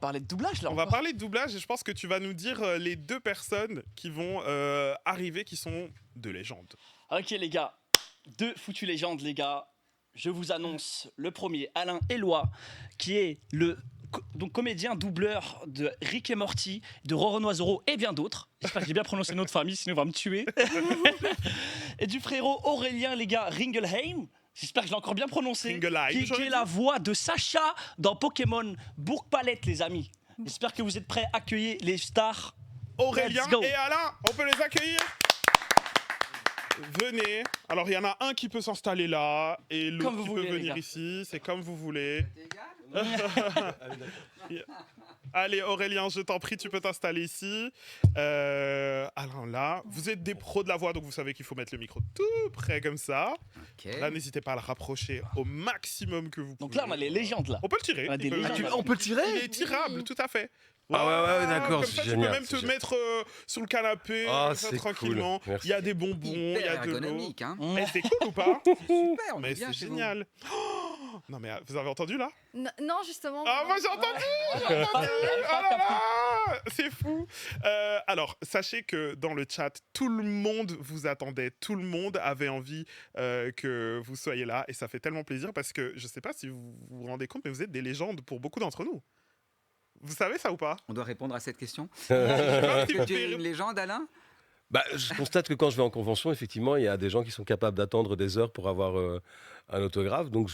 parler de doublage là. On va parler de doublage et je pense que tu vas nous dire les 2 personnes qui vont arriver, qui sont de légende. Ok les gars, 2 foutues légendes les gars. Je vous annonce le premier, Alain Eloi, qui est le donc comédien doubleur de Rick et Morty, de Roro Noizero et bien d'autres. J'espère que j'ai bien prononcé notre famille, sinon il va me tuer. Et du frérot Aurélien les gars, Ringelheim. J'espère que je l'ai encore bien prononcé. Ringelheim, Qui est la voix de Sacha dans Pokémon Bourg-Palette les amis. J'espère que vous êtes prêts à accueillir les stars. Aurélien Let's go. et Alain, on peut les accueillir. Venez. Alors, il y en a un qui peut s'installer là et l'autre qui peut venir ici. C'est comme vous voulez. Allez, Aurélien, je t'en prie, tu peux t'installer ici. Alain, là. Vous êtes des pros de la voix, donc vous savez qu'il faut mettre le micro tout près comme ça. Okay. Là, n'hésitez pas à le rapprocher au maximum que vous pouvez. Donc là, on a les légendes là. On peut le tirer. On a des légendes. On peut le tirer? Il est tirable, tout à fait. Ah ouais, d'accord, Comme c'est ça, génial. tu peux même te mettre sur le canapé, comme ça, c'est tranquillement. cool. Merci. Il y a des bonbons, il y Hyper a de l'eau. ergonomique, hein. Eh, c'est cool ou pas? Super, on est Mais bien c'est chez vous. génial. Oh, non mais vous avez entendu là? Non, justement. Ah moi j'ai entendu. Oh là là, c'est fou. Alors sachez que dans le chat, tout le monde vous attendait, tout le monde avait envie que vous soyez là et ça fait tellement plaisir parce que je sais pas si vous vous rendez compte, mais vous êtes des légendes pour beaucoup d'entre nous. Vous savez ça ou pas? On doit répondre à cette question. Je sais pas si vous Tu es pouvez- une légende, Alain? Bah, je constate que quand je vais en convention, effectivement, il y a des gens qui sont capables d'attendre des heures pour avoir un autographe. Donc,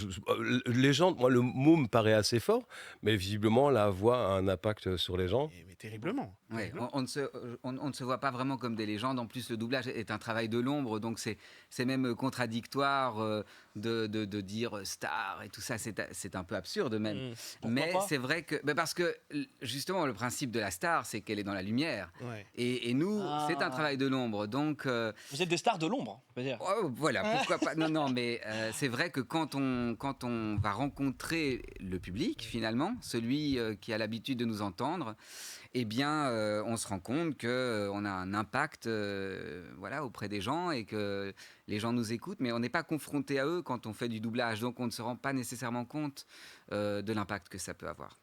légende, moi, le mot me paraît assez fort, mais visiblement, la voix a un impact sur les gens. Mais terriblement. Ouais, on ne se voit pas vraiment comme des légendes. En plus, le doublage est un travail de l'ombre, donc c'est même contradictoire de dire star et tout ça. C'est un peu absurde même. Mais pas c'est vrai que... parce que, justement, le principe de la star, c'est qu'elle est dans la lumière. Ouais. Et nous, c'est un travail de l'ombre. Donc... Vous êtes des stars de l'ombre, on peut dire. oh, voilà, pourquoi pas. Non, mais c'est vrai que quand on va rencontrer le public, finalement, celui qui a l'habitude de nous entendre, eh bien, on se rend compte qu'on a un impact auprès des gens et que les gens nous écoutent, mais on n'est pas confronté à eux quand on fait du doublage, donc on ne se rend pas nécessairement compte de l'impact que ça peut avoir.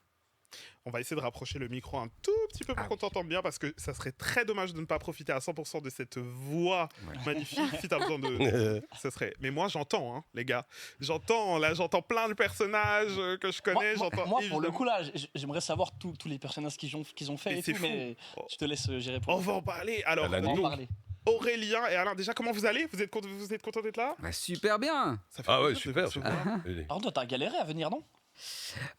On va essayer de rapprocher le micro un tout petit peu pour qu'on t'entende bien parce que ça serait très dommage de ne pas profiter à 100% de cette voix magnifique si t'as besoin de... Ça serait... Mais moi j'entends, hein, les gars. J'entends plein de personnages que je connais. Moi, j'entends pour le évidemment- coup là, j'aimerais savoir tous les personnages qu'ils ont fait Mais et c'est tout, fou. mais Oh. je te laisse gérer pour On va en parler. Alors, Alain, On va en donc, parler. Aurélien et Alain, déjà comment vous allez? Vous êtes contents d'être là? Bah, super bien. Ça fait Ah ouais, plaisir de super. se voir. Alors toi, t'as galéré à venir, non?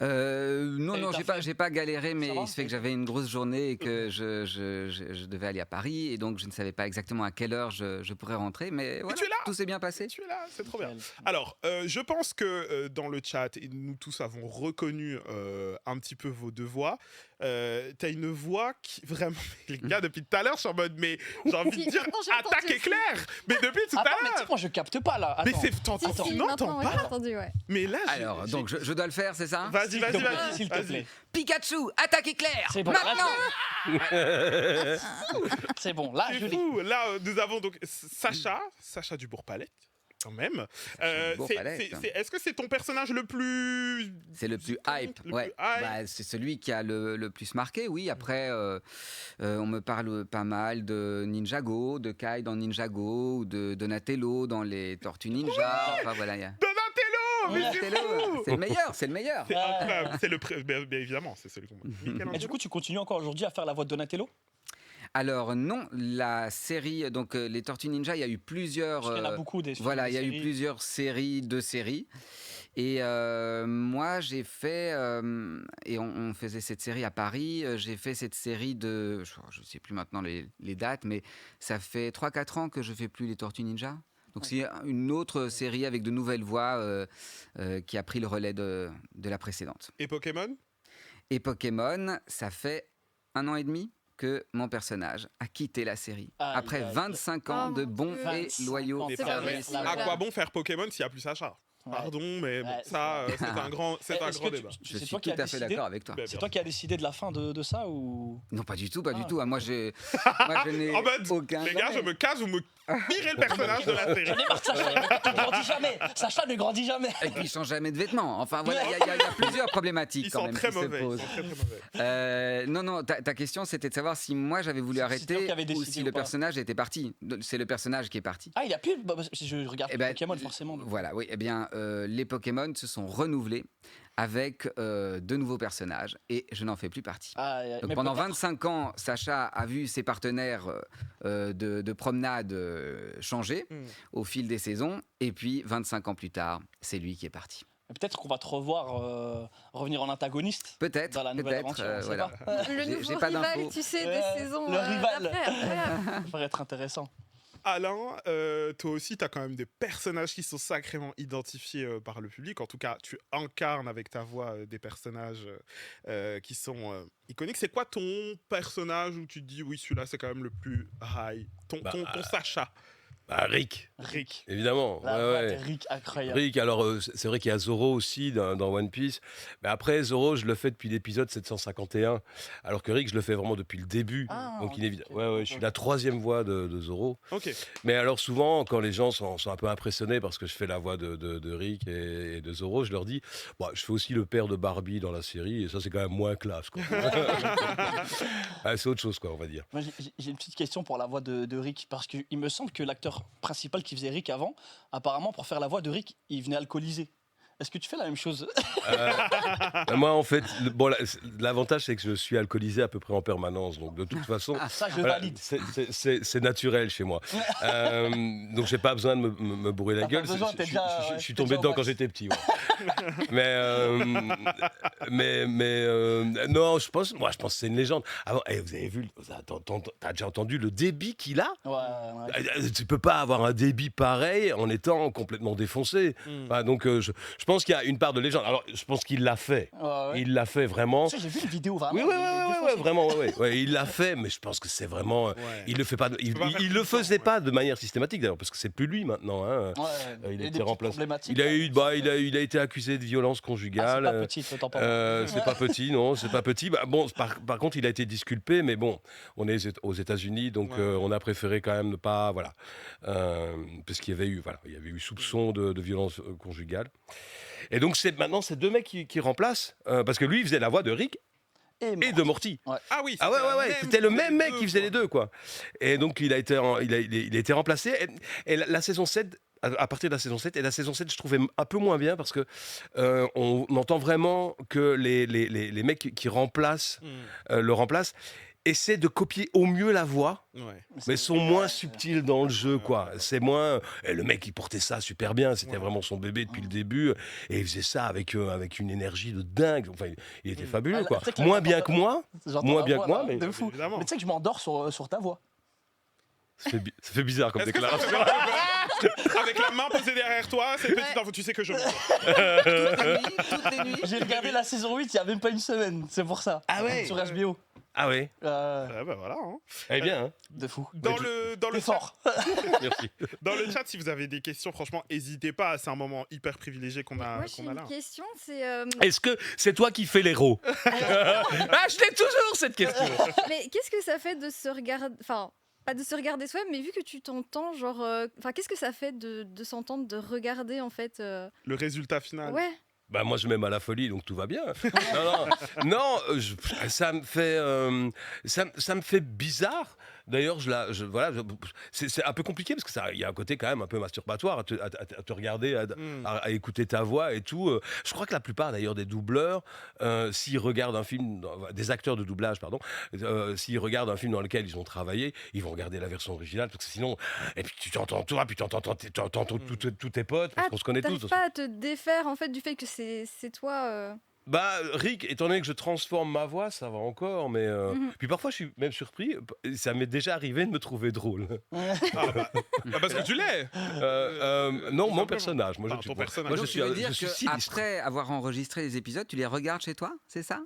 Non, t'as j'ai pas galéré, mais Ça va, il se fait que j'avais une grosse journée et que je devais aller à Paris et donc je ne savais pas exactement à quelle heure je pourrais rentrer, mais voilà, tu es là. tout s'est bien passé. Tu es là, c'est trop bien. Nickel. Alors, je pense que dans le chat, et nous tous avons reconnu un petit peu vos 2 voix. T'as une voix qui vraiment, les gars, depuis tout à l'heure, je suis en mode, mais j'ai envie de Si, dire maintenant, j'ai attaque entendu. éclair. Mais depuis tout à Attends, mais tu sais, l'heure. moi je capte pas là. Mais Attends. c'est t'entends, Attends. tu maintenant, n'entends ouais, j'ai pas. entendu, ouais. Mais là, Alors, donc je dois le faire, c'est ça? vas-y, S'il te plaît, s'il te vas-y. plaît. Pikachu, attaque éclair. C'est bon. Maintenant. C'est bon, là je C'est l'ai. fou. Là, nous avons donc Sacha du Bourg-Palette, quand même. du Bourg-Palette. Est-ce que c'est ton personnage le plus... C'est le plus hype, Le ouais. plus hype. Bah, c'est celui qui a le plus marqué, oui. Après, on me parle pas mal de Ninjago, de Kai dans Ninjago, ou de Donatello dans les Tortues Ninja. Enfin voilà, il y a... Donatello, mais c'est Donatello, fou. c'est le meilleur, c'est le meilleur. C'est incroyable. C'est bien évidemment, c'est celui qu'on... Et du coup, tu continues encore aujourd'hui à faire la voix de Donatello? Alors non, la série, donc les Tortues Ninja, il y a eu plusieurs... Parce qu'il y en a beaucoup des films, Voilà, des il y a eu séries. plusieurs séries. Et moi, j'ai fait, et on faisait cette série à Paris, j'ai fait cette série de, je ne sais plus maintenant les dates, mais ça fait 3-4 ans que je ne fais plus les Tortues Ninja. Donc c'est une autre série avec de nouvelles voix qui a pris le relais de la précédente. Et Pokémon? Et Pokémon, ça fait 1 an et demi que mon personnage a quitté la série. Aïe, Après aïe. 25 ans Oh, de mon bons Dieu. et 25 loyaux ans, Mais C'est pas pas vrai. services. possible. À quoi bon faire Pokémon s'il n'y a plus Sacha? Pardon, mais bon, Ouais, ça, c'est un grand Est-ce que débat. Je c'est suis toi tout qui as à fait décidé d'accord avec toi. Ben, C'est toi qui as décidé de la fin de ça ou Non, pas du tout, pas du Ah. tout. Ah, moi, je n'ai En mode, aucun. les gars, je me casse, vous me virez le personnage de la série. J'en ai marre de Sacha, il ne grandit jamais. Sacha ne grandit jamais. Et puis, il change jamais de vêtements. Enfin, voilà, il y a plusieurs problématiques Ils quand sont même très qui se mauvais. Ils posent. sont très mauvais. Non, ta question, c'était de savoir si moi, j'avais voulu Si c'est toi arrêter qui avais ou décidé si ou le pas. personnage était parti. C'est le personnage qui est parti. Ah, il a plus. Je regarde Eh ben, Pokémon forcément. donc. Voilà, oui. Eh bien, les Pokémon se sont renouvelés avec de nouveaux personnages et je n'en fais plus partie. Ah, Donc mais pendant peut-être- 25 ans, Sacha a vu ses partenaires de promenade changer Mm. au fil des saisons. Et puis 25 ans plus tard, c'est lui qui est parti. Peut-être qu'on va te revoir revenir en antagoniste Peut-être, dans la nouvelle peut-être. aventure. on sait Voilà. pas. Le J'ai nouveau pas rival, d'infos. tu sais, Ouais, des saisons le rival. d'après, incroyable. Ça pourrait être intéressant. Alain, toi aussi, tu as quand même des personnages qui sont sacrément identifiés par le public. En tout cas, tu incarnes avec ta voix des personnages qui sont iconiques. C'est quoi ton personnage où tu te dis, oui, celui-là, c'est quand même le plus high? Ton Sacha. Rick, Rick. évidemment. La ouais, voix ouais. de Rick, incroyable. Rick, alors c'est vrai qu'il y a Zoro aussi dans One Piece. Mais après, Zoro, je le fais depuis l'épisode 751. Alors que Rick, je le fais vraiment depuis le début. Ah, Donc ok. inévitablement. Ouais, je suis la 3e voix de Zoro. Ok. Mais alors souvent, quand les gens sont un peu impressionnés parce que je fais la voix de Rick et de Zoro, je leur dis, bon, je fais aussi le père de Barbie dans la série. Et ça, c'est quand même moins classe, quoi. Ah, c'est autre chose, quoi, on va dire. Moi, j'ai une petite question pour la voix de Rick, parce qu'il me semble que l'acteur principal qui faisait Rick avant, apparemment, pour faire la voix de Rick, il venait alcoolisé. Est-ce que tu fais la même chose? Moi, en fait, l'avantage, c'est que je suis alcoolisé à peu près en permanence. Donc, de toute façon, Ça, je voilà, valide. c'est naturel chez moi. Donc, j'ai pas besoin de me bourrer la T'as pas gueule. besoin, t'es déjà- Je ouais, suis t'es tombé déjà au dedans max. quand j'étais petit. Ouais. Non, je pense que c'est une légende. Avant, vous avez vu, t'as déjà entendu le débit qu'il a? Ouais. Tu peux pas avoir un débit pareil en étant complètement défoncé. Mm. Enfin, donc, je pense qu'il y a une part de légende. Alors, je pense qu'il l'a fait. Ouais. Il l'a fait vraiment. Tu sais, j'ai vu une vidéo vraiment. Oui, il est défoncé. vraiment, ouais, il l'a fait, mais je pense que c'est vraiment. Ouais. Il le fait pas. Il peut pas faire le tout le faisait temps, pas de manière systématique d'ailleurs, parce que c'est plus lui maintenant. Hein. Ouais, Il a y été des petites remplacé. problématiques, Il a hein. eu, il a été accusé de violence Ah, c'est conjugale. pas petit, autant pas moi. C'est pas petit, non, c'est pas petit. Bah, bon, par contre, il a été disculpé, mais bon, on est aux États-Unis, donc Ouais. on a préféré quand même ne pas, voilà, parce qu'il y avait eu soupçon de violence conjugale. Et donc maintenant, c'est 2 mecs qui remplacent, parce que lui, il faisait la voix de Rick et de Morty. Ah oui, Ah ouais, c'était le même mec qui faisait les deux, quoi. Et donc, il a été remplacé. Et la saison 7, à partir de la saison 7, et la saison 7, je trouvais un peu moins bien parce que on entend vraiment que les mecs qui remplacent, le remplacent, essaient de copier au mieux la voix, mais sont moins subtils dans le jeu, quoi. C'est moins. Et le mec, il portait ça super bien, c'était vraiment son bébé depuis le début, et il faisait ça avec une énergie de dingue. Enfin, il était fabuleux, Ah, quoi. tu sais que Moins la- bien que moi, J'entends moins la bien voix, que moi, là, mais de fou. évidemment. Mais tu sais que je m'endors sur ta voix. ça fait bizarre comme Est-ce que ça déclaration. fait avec la main posée derrière toi, c'est petite info, tu sais que je m'endors. Toutes les nuits. J'ai regardé la saison 8 il y a même pas une semaine, c'est pour ça. Ah ouais. Sur HBO. Ah ouais. Ah bah voilà. Hein. Eh bien, hein. De fou. Dans le T'es chat, fort. Merci. dans le chat, si vous avez des questions, franchement, n'hésitez pas. C'est un moment hyper privilégié qu'on a, Moi, j'ai qu'on a une là. question, c'est... Est-ce que c'est toi qui fais l'héros? Ah, je l'ai toujours cette question. mais qu'est-ce que ça fait de se regarder... Enfin, pas de se regarder soi, mais vu que tu t'entends, genre... Enfin, qu'est-ce que ça fait de s'entendre, de regarder, en fait Le résultat final. Ouais. Bah moi je m'aime à la folie donc tout va bien. Non, ça me fait bizarre. D'ailleurs c'est un peu compliqué parce que il y a un côté quand même un peu masturbatoire à te regarder, à écouter ta voix et tout. Je crois que la plupart d'ailleurs des doubleurs, s'ils regardent un film, des acteurs de doublage pardon, s'ils regardent un film dans lequel ils ont travaillé, ils vont regarder la version originale parce que sinon, et puis tu t'entends toi, puis tu entends tous tes potes parce qu'on se connaît tous. T'arrives pas à te défaire, en fait, du fait que c'est toi... Bah, Rick, étant donné que je transforme ma voix, ça va encore, mais... Puis parfois, je suis même surpris, ça m'est déjà arrivé de me trouver drôle. Parce que tu l'es. Non, mon simplement. personnage. Moi, Enfin, ton personnage. moi, je Donc, suis, tu veux dire je suis que sinistre. après avoir enregistré les épisodes, tu les regardes chez toi, c'est ça?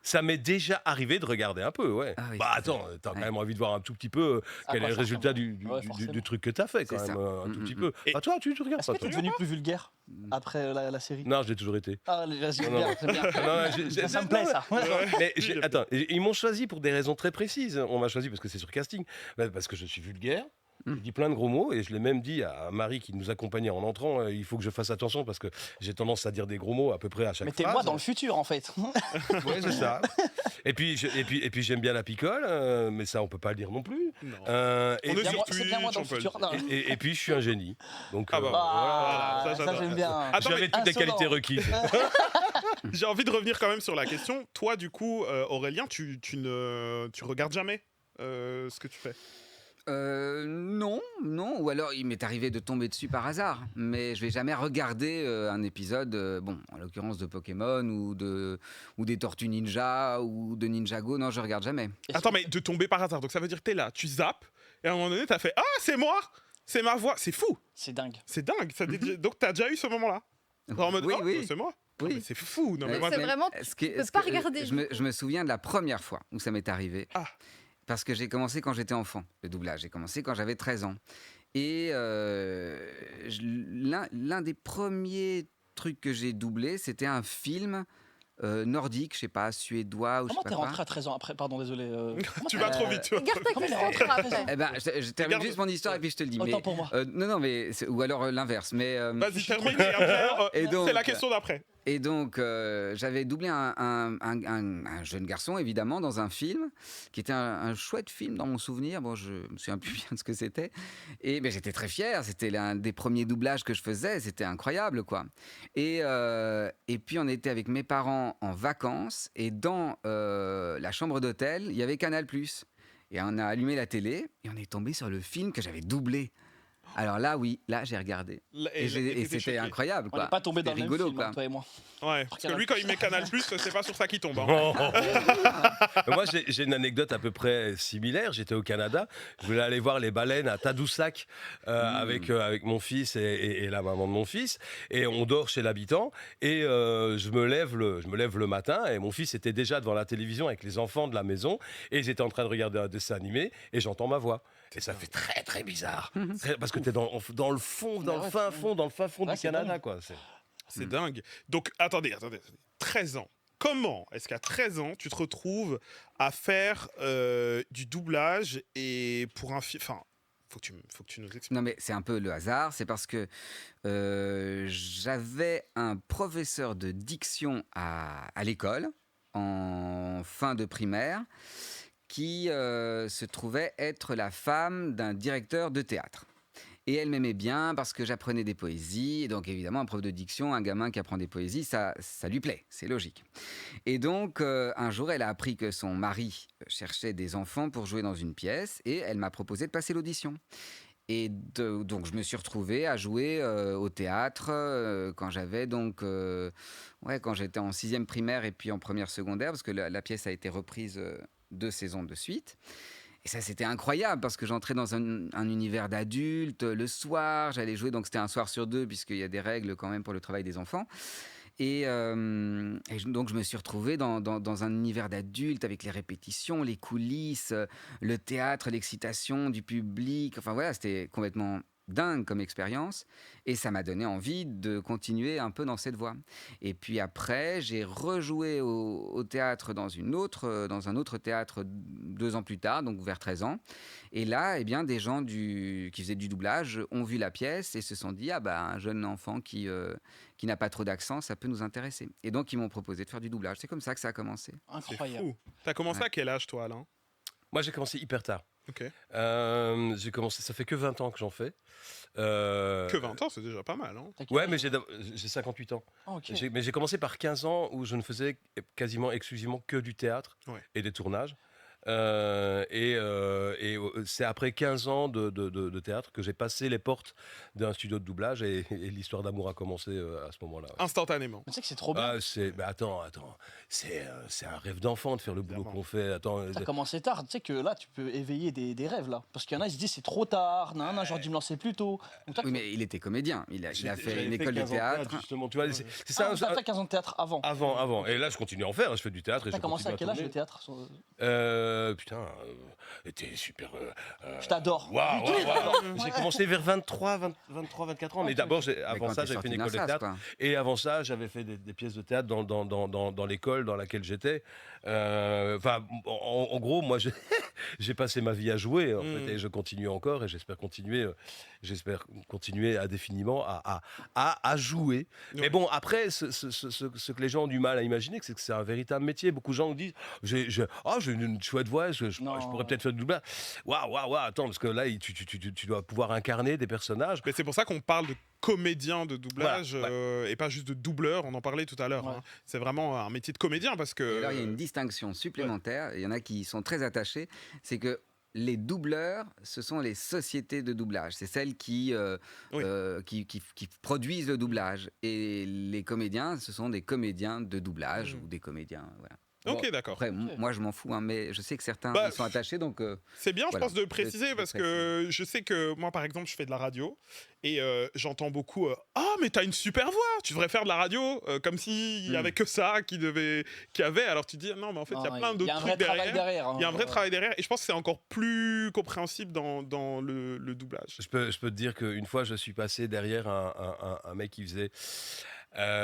Ça m'est déjà arrivé de regarder un peu, ouais. Ah oui, Bah c'est attends, t'as quand Ouais. même envie de voir un tout petit peu À quel quoi est le ça résultat ressemble. Ouais, du forcément. truc que t'as fait, quand C'est même, ça. un tout petit Mm. peu. Et- Ah, toi, tu regardes Est-ce pas, que t'es toi devenu plus vulgaire après la série? Non, je l'ai toujours été. Ah, j'aime Non, non. bien, j'aime bien. Non, Ça me plaît, ça. Mais Oui, attends, ils m'ont choisi pour des raisons très précises. On m'a choisi parce que c'est sur casting, parce que je suis vulgaire. Mm. Je dis plein de gros mots et je l'ai même dit à Marie qui nous accompagnait en entrant. Il faut que je fasse attention parce que j'ai tendance à dire des gros mots à peu près à chaque Mais phrase. t'es moi dans le futur, en fait. Ouais, c'est ça. Et puis j'aime bien la picole, mais ça on peut pas le dire non plus. Non. Et, On est Bien sur moi- c'est bien moi dans le Twitch, on peut futur. le Non. et puis je suis un génie. Donc Ah bah, Ah, voilà, ça, ça, j'adore. j'aime bien. Attends, j'avais mais toutes les insolent. qualités requises. j'ai envie de revenir quand même sur la question. Toi, du coup, Aurélien, tu regardes jamais ce que tu fais. Non, ou alors il m'est arrivé de tomber dessus par hasard, mais je vais jamais regarder un épisode, bon, en l'occurrence de Pokémon ou des Tortues Ninja ou de Ninjago, non, je regarde jamais. Attends, mais de tomber par hasard. Donc ça veut dire que t'es là, tu zappes, et à un moment donné, t'as fait « Ah, c'est moi! C'est ma voix! » C'est fou! C'est dingue. C'est dingue! Donc t'as déjà eu ce moment-là? Genre en mode Oui, « Oh, oui. c'est moi! » Non, Oui. mais c'est fou! Non, mais Ouais, moi, C'est vraiment, Ce qui est- tu peux ce pas que- regarder, du coup. je me souviens de la première fois où ça m'est arrivé. Ah. Parce que j'ai commencé quand j'étais enfant, le doublage. J'ai commencé quand j'avais 13 ans. Et l'un des premiers trucs que j'ai doublé, c'était un film nordique, je sais pas, suédois ou Comment je t'es sais pas rentré quoi. à 13 ans après? Pardon, désolé. tu vas trop vite, tu vas Garde ta trop vite. question pour après. Eh ben, je termine Regarde- juste mon histoire et puis je te le dis. Autant Mais, pour moi. non, mais ou alors l'inverse. Mais Vas-y, termine, et après, Et donc- c'est la question d'après. Et donc, j'avais doublé un jeune garçon, évidemment, dans un film, qui était un chouette film dans mon souvenir. Bon, je me souviens plus bien de ce que c'était. Et ben, j'étais très fier. C'était l'un des premiers doublages que je faisais. C'était incroyable, quoi. Et puis, on était avec mes parents en vacances. Et dans la chambre d'hôtel, il y avait Canal+. Et on a allumé la télé et on est tombé sur le film que j'avais doublé. Alors là, oui, là, j'ai regardé. Et t'étais c'était choqué. incroyable, On quoi. n'est pas tombé dans le C'était même rigolo, film, quoi. hein, toi et moi. Ouais, parce que lui, quand il met Canal+, c'est pas sur ça qu'il tombe. Hein. Moi, j'ai une anecdote à peu près similaire. J'étais au Canada. Je voulais aller voir les baleines à Tadoussac avec mon fils et la maman de mon fils. Et on dort chez l'habitant. Et je me lève le matin. Et mon fils était déjà devant la télévision avec les enfants de la maison. Et ils étaient en train de regarder un dessin animé. Et j'entends ma voix. Et ça fait très, très bizarre. Parce que t'es dans le fond, dans Ouais, le fin fond, dans le fin fond Ouais, du c'est Canada, dingue. quoi. C'est dingue. Donc, attendez. 13 ans. Comment est-ce qu'à 13 ans, tu te retrouves à faire du doublage et pour un film... Enfin, faut que tu nous expliques. Non, mais c'est un peu le hasard. C'est parce que j'avais un professeur de diction à l'école, en fin de primaire, qui se trouvait être la femme d'un directeur de théâtre. Et elle m'aimait bien parce que j'apprenais des poésies. Et donc, évidemment, un prof de diction, un gamin qui apprend des poésies, ça lui plaît, c'est logique. Et donc, un jour, elle a appris que son mari cherchait des enfants pour jouer dans une pièce. Et elle m'a proposé de passer l'audition. Et donc, je me suis retrouvé à jouer au théâtre quand j'avais donc... quand j'étais en 6e primaire et puis en première secondaire, parce que la pièce a été reprise 2 saisons de suite. Et ça, c'était incroyable parce que j'entrais dans un univers d'adultes. Le soir, j'allais jouer, donc c'était un soir sur 2, puisqu'il y a des règles quand même pour le travail des enfants. Donc, je me suis retrouvé dans un univers d'adultes avec les répétitions, les coulisses, le théâtre, l'excitation du public. Enfin, voilà, c'était complètement dingue comme expérience. Et ça m'a donné envie de continuer un peu dans cette voie. Et puis après, j'ai rejoué au théâtre dans un autre théâtre 2 ans plus tard, donc vers 13 ans. Et là, eh bien, des gens qui faisaient du doublage ont vu la pièce et se sont dit, ah bah, un jeune enfant qui n'a pas trop d'accent, ça peut nous intéresser. Et donc, ils m'ont proposé de faire du doublage. C'est comme ça que ça a commencé. C'est Incroyable. fou. T'as commencé à quel âge, toi, Alain? Moi, j'ai commencé hyper tard. Ok. J'ai commencé, ça fait que 20 ans que j'en fais. Que 20 ans, c'est déjà pas mal. Hein. T'as quel Ouais, âge? mais j'ai 58 ans. Ah, ok. Mais j'ai commencé par 15 ans où je ne faisais quasiment exclusivement que du théâtre Ouais. et des tournages. C'est après 15 ans de théâtre que j'ai passé les portes d'un studio de doublage et l'histoire d'amour a commencé à ce moment-là. Instantanément. Mais tu sais que c'est trop bien. Attends, c'est un rêve d'enfant de faire le boulot Évidemment. qu'on fait. Attends, T'as commencé tard, tu sais que là tu peux éveiller des rêves là. Parce qu'il y en a ils se disent c'est trop tard, non, j'aurais dû me lancer plus tôt. Donc, toi, Oui, mais il était comédien. Il a j'avais fait une école de 15 ans théâtre. justement, tu vois, c'est t'as ça. fait 15 ans de théâtre avant. Avant. Et là, je continue à en faire. Je fais du théâtre et T'as je commencé à continue quel âge tourner. le théâtre T'es super. Je t'adore. Waouh. J'ai commencé vers 23, 24 ans. Mais d'abord, avant ça, j'avais fait une école de théâtre. Et avant ça, j'avais fait des pièces de théâtre dans l'école dans laquelle j'étais. En gros, moi, j'ai passé ma vie à jouer en fait, et je continue encore et j'espère continuer indéfiniment à jouer. Mais bon, après, ce que les gens ont du mal à imaginer, c'est que c'est un véritable métier. Beaucoup de gens me disent j'ai une chouette voix, je pourrais peut-être faire du doublage. Waouh, attends, parce que là, tu dois pouvoir incarner des personnages. Mais c'est pour ça qu'on parle de comédien de doublage Voilà, et pas juste de doubleur, on en parlait tout à l'heure. Ouais. Hein. C'est vraiment un métier de comédien parce Et que... alors, il y a une distinction supplémentaire. Il y en a qui sont très attachés. C'est que les doubleurs, ce sont les sociétés de doublage. C'est celles qui produisent le doublage. Et les comédiens, ce sont des comédiens de doublage ou des comédiens. Voilà. Ok, d'accord. Après, moi, je m'en fous, hein, mais je sais que certains Bah, y sont attachés, donc... C'est bien, voilà. je pense, de préciser De parce que je sais que moi, par exemple, je fais de la radio et j'entends beaucoup ah, mais t'as une super voix, tu devrais faire de la radio, comme s'il y avait que ça qu'il y avait. Alors tu dis non, mais en fait, il y a plein d'autres trucs derrière. Il y a un vrai travail derrière et je pense que c'est encore plus compréhensible dans le doublage. Je peux te dire qu'une fois, je suis passé derrière un mec qui faisait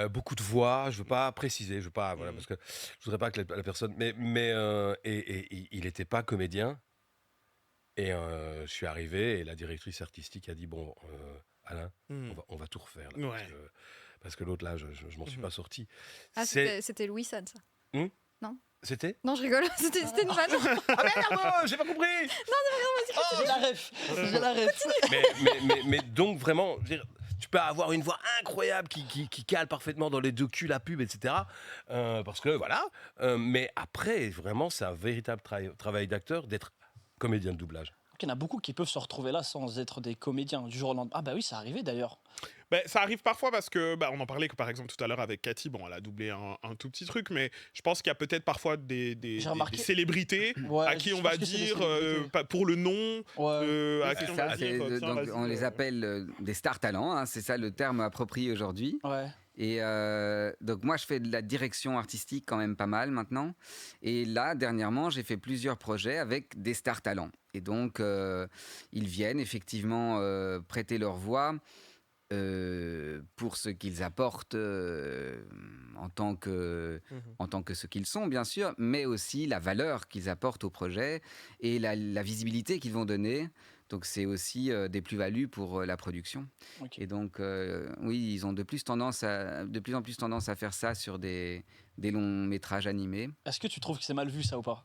beaucoup de voix. Je veux pas préciser, voilà, parce que je voudrais pas que la personne. Et il n'était pas comédien. Et je suis arrivé et la directrice artistique a dit bon, Alain, on va tout refaire là, Ouais. parce que l'autre là, je m'en suis pas sorti. Ah, c'était Louis San, ça. C'était Non, je rigole. C'était une vanne. Ah merde, j'ai pas compris. J'ai la ref. Mais donc vraiment, je veux dire, tu peux avoir une voix incroyable qui cale parfaitement dans les deux culs, la pub, etc. Parce que voilà. Mais après, vraiment, c'est un véritable travail d'acteur d'être comédien de doublage. Il y en a beaucoup qui peuvent se retrouver là sans être des comédiens du jour au lendemain. Ah bah oui, ça arrivait d'ailleurs. Ben, ça arrive parfois parce que, on en parlait que par exemple tout à l'heure avec Cathy, bon, elle a doublé un tout petit truc, mais je pense qu'il y a peut-être parfois des célébrités à qui on va dire, pour le nom, à qui on va dire, tiens, donc, vas-y, on les appelle des stars talents, hein, c'est ça le terme approprié aujourd'hui. Ouais. Et donc moi je fais de la direction artistique quand même pas mal maintenant. Et là dernièrement j'ai fait plusieurs projets avec des stars talents. Et donc ils viennent effectivement prêter leur voix pour ce qu'ils apportent en tant que ce qu'ils sont bien sûr, mais aussi la valeur qu'ils apportent au projet et la visibilité qu'ils vont donner. Donc c'est aussi des plus-values pour la production. Okay. Et donc oui, ils ont de plus en plus tendance à faire ça sur des longs métrages animés. Est-ce que tu trouves que c'est mal vu ça ou pas?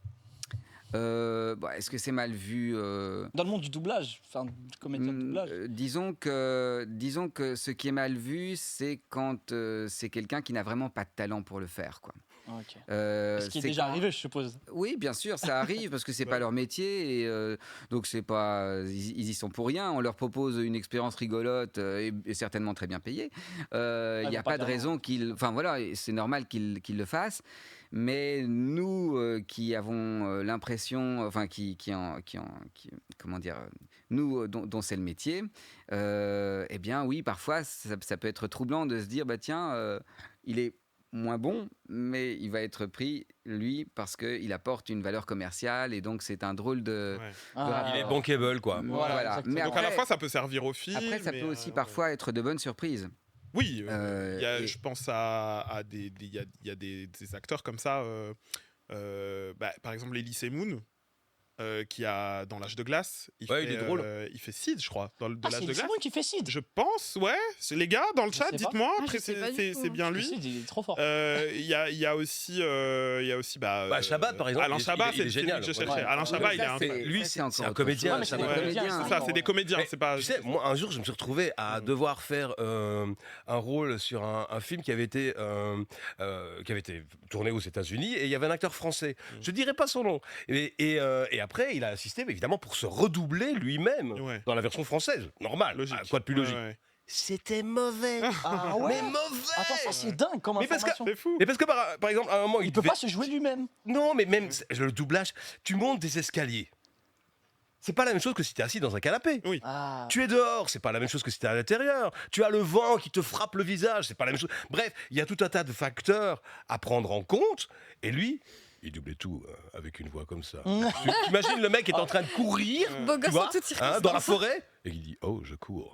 Est-ce que c'est mal vu Dans le monde du doublage, enfin, du comédien de doublage. Disons que ce qui est mal vu, c'est quand c'est quelqu'un qui n'a vraiment pas de talent pour le faire, quoi. Okay. Ce qui est déjà arrivé, je suppose. Oui, bien sûr, ça arrive parce que c'est pas leur métier et donc c'est pas, ils y sont pour rien. On leur propose une expérience rigolote et certainement très bien payée. Il n'y a pas de raison qu'ils, enfin voilà, c'est normal qu'ils le fassent. Mais nous qui avons l'impression, enfin comment dire, nous dont c'est le métier, eh bien oui, parfois ça peut être troublant de se dire bah tiens, il est moins bon, mais il va être pris, lui, parce qu'il apporte une valeur commerciale, et donc c'est un drôle de... Il est bankable, quoi. Voilà. Mais donc après, à la fois, ça peut servir au film. Après, ça peut aussi parfois être de bonnes surprises. Oui, je pense à des acteurs comme ça, par exemple Elise Moon. qui a dans l'âge de glace. Ouais, il est drôle. Il fait Sid, je crois, dans Ah, l'âge c'est de glace. Sid qui fait Sid. Je pense, ouais. C'est les gars dans le Je chat, sais pas. dites-moi. Ah, Après, je sais pas du tout. c'est bien lui. Sid, il est trop fort. Il y a aussi Chabat, par exemple, Alain il est- Chabat, il est c'est génial. celui que je Ouais. cherchais. Alain Chabat, il est Ça, incroyable. Lui, ça, c'est encore un autre comédien, chose. mais C'est c'est des des comédiens. comédiens, C'est ça, c'est des comédiens, Mais c'est pas. Tu sais, moi, un jour, je me suis retrouvé à devoir faire un rôle sur un film qui avait été tourné aux États-Unis et il y avait un acteur français. Je dirais pas son nom. Et après, il a assisté, mais évidemment, pour se redoubler lui-même Ouais. dans la version française. Normal. Logique. Quoi de plus logique. Ouais. C'était mauvais. Ah ouais. Mais mauvais. Attends, ça c'est dingue comme Mais parce que- information. C'est fou. Mais parce que par exemple, à un moment, Il peut devait- pas se jouer lui-même. Non, mais même le doublage, tu montes des escaliers. C'est pas la même chose que si t'es assis dans un canapé. Ah. Tu es dehors, c'est pas la même chose que si t'es à l'intérieur. Tu as le vent qui te frappe le visage, c'est pas la même chose. Bref, il y a tout un tas de facteurs à prendre en compte. Et lui, il doublait tout avec une voix comme ça. Tu imagines le mec est en train de courir, Beau tu gosse vois, en toutes circonstances. dans la forêt, et il dit oh je cours.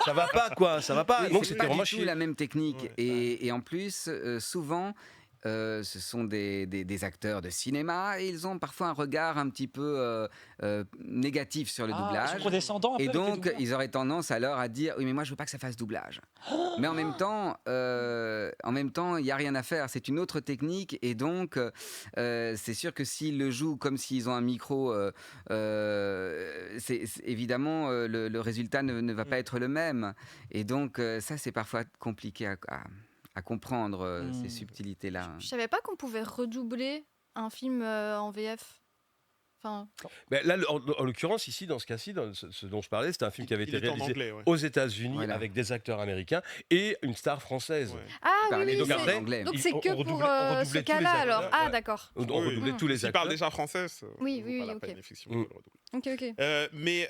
Ça va pas quoi, ça va pas. Oui, Donc c'est c'était pas vraiment du tout chier. la même technique. Ouais. Et en plus, souvent, ce sont des acteurs de cinéma et ils ont parfois un regard un petit peu négatif sur le Ils doublage. sont condescendants un peu Et avec les donc, doubleurs. ils auraient tendance alors à dire oui, mais moi, je veux pas que ça fasse doublage. Mais en même temps, il y a rien à faire. C'est une autre technique, et donc, c'est sûr que s'ils le jouent comme s'ils ont un micro, évidemment, le résultat ne va pas être le même. Et donc, ça, c'est parfois compliqué à comprendre ces subtilités-là. Je savais pas qu'on pouvait redoubler un film en VF. Enfin, Mais là, en l'occurrence, ici, dans ce cas-ci, dans ce dont je parlais, c'était un film qui avait été Il est en réalisé anglais, ouais. aux États-Unis Voilà. avec des acteurs américains et une star française. Ouais. ah oui, Parlait oui, donc c'est- après, anglais. donc on c'est que redoublait- pour on ce redoublait tous les cas-là alors. acteurs, Ah ouais. d'accord. On Oui, redoublait oui. tous les S'il acteurs. parle déjà français, ça Oui, vaut oui, pas la ok. peine, effectivement, de le redoubler. Ok, ok. Mais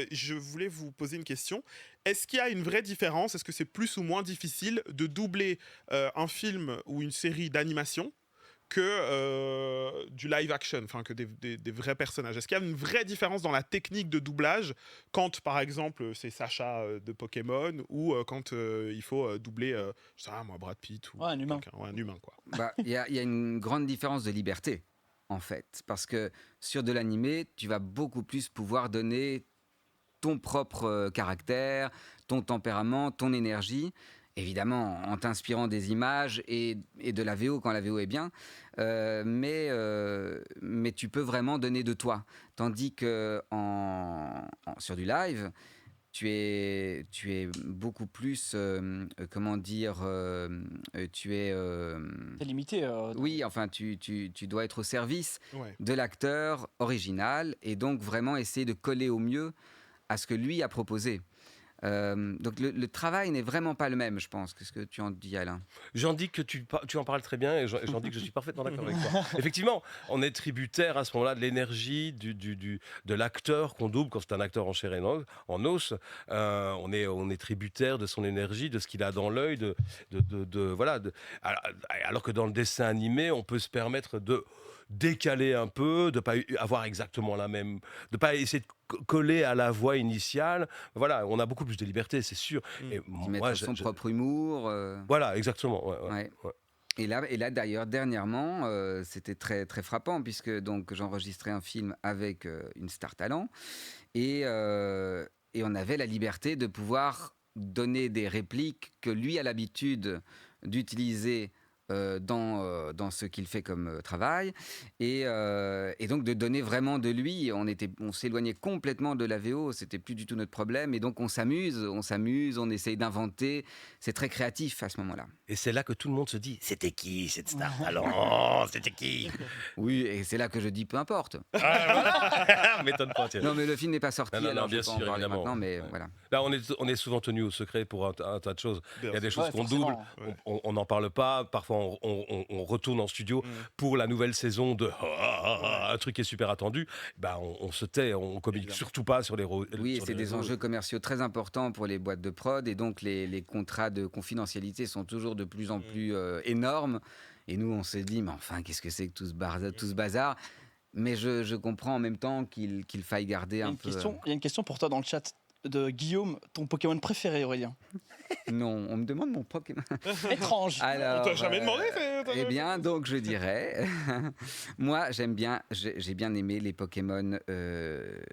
je voulais vous poser une question. Est-ce qu'il y a une vraie différence? Est-ce que c'est plus ou moins difficile de doubler un film ou une série d'animation que du live action, enfin que des vrais personnages? Est-ce qu'il y a une vraie différence dans la technique de doublage quand, par exemple, c'est Sacha de Pokémon ou quand il faut doubler, je sais pas, moi, Brad Pitt ou Ouais, un humain. quelqu'un, ouais, un humain, quoi. Bah, il y a une grande différence de liberté, en fait. Parce que sur de l'animé, tu vas beaucoup plus pouvoir donner ton propre caractère, ton tempérament, ton énergie. Évidemment, en t'inspirant des images et de la VO quand la VO est bien, mais tu peux vraiment donner de toi. Tandis que sur du live, tu es beaucoup plus, comment dire, tu es... C'est limité. oui, enfin, tu dois être au service Ouais. de l'acteur original et donc vraiment essayer de coller au mieux à ce que lui a proposé. Donc le travail n'est vraiment pas le même, je pense. Qu'est-ce que tu en dis, Alain? J'en dis que tu en parles très bien et j'en dis que je suis parfaitement d'accord avec toi. Effectivement, on est tributaire à ce moment-là de l'énergie de l'acteur qu'on double quand c'est un acteur en chair et en os. On est tributaire de son énergie, de ce qu'il a dans l'œil, voilà. Alors que dans le dessin animé, on peut se permettre de décaler un peu, de pas avoir exactement la même, de pas essayer de coller à la voix initiale. Voilà, on a beaucoup plus de liberté, c'est sûr. Et D'y mettre son propre humour. Voilà, exactement. Ouais. Ouais. Et là d'ailleurs, dernièrement, c'était très, très frappant, puisque donc, j'enregistrais un film avec une star talent, et on avait la liberté de pouvoir donner des répliques que lui a l'habitude d'utiliser dans ce qu'il fait comme travail, et donc de donner vraiment de lui. On s'éloignait complètement de la VO, c'était plus du tout notre problème, et donc on s'amuse, on essaye d'inventer. C'est très créatif à ce moment-là. Et c'est là que tout le monde se dit, c'était qui cette star talent? C'était qui? Oui, et c'est là que je dis peu importe. M'étonne pas, tiens. Non, mais le film n'est pas sorti, Non, alors je bien peux pas en sûr, parler évidemment. maintenant, mais Ouais. voilà. Là, on est souvent tenu au secret pour un tas de choses. Il y a des choses Ouais, qu'on double, forcément. Ouais. on n'en parle pas. Parfois, on retourne en studio pour la nouvelle saison de un truc qui est super attendu. Ben, on se tait, on communique Évidemment. surtout pas sur les Oui, et sur c'est les des réseaux. enjeux commerciaux très importants pour les boîtes de prod, et donc les contrats de confidentialité sont toujours de plus en plus énormes. Et nous, on se dit, mais enfin, qu'est-ce que c'est que tout ce bazar? Mais je comprends en même temps qu'il faille garder Il y a un une peu... question pour toi dans le chat de Guillaume, ton Pokémon préféré, Aurélien? Non, on me demande mon Pokémon. Étrange. Alors, On t'a jamais demandé Eh bien, donc je dirais, moi j'ai bien aimé les Pokémon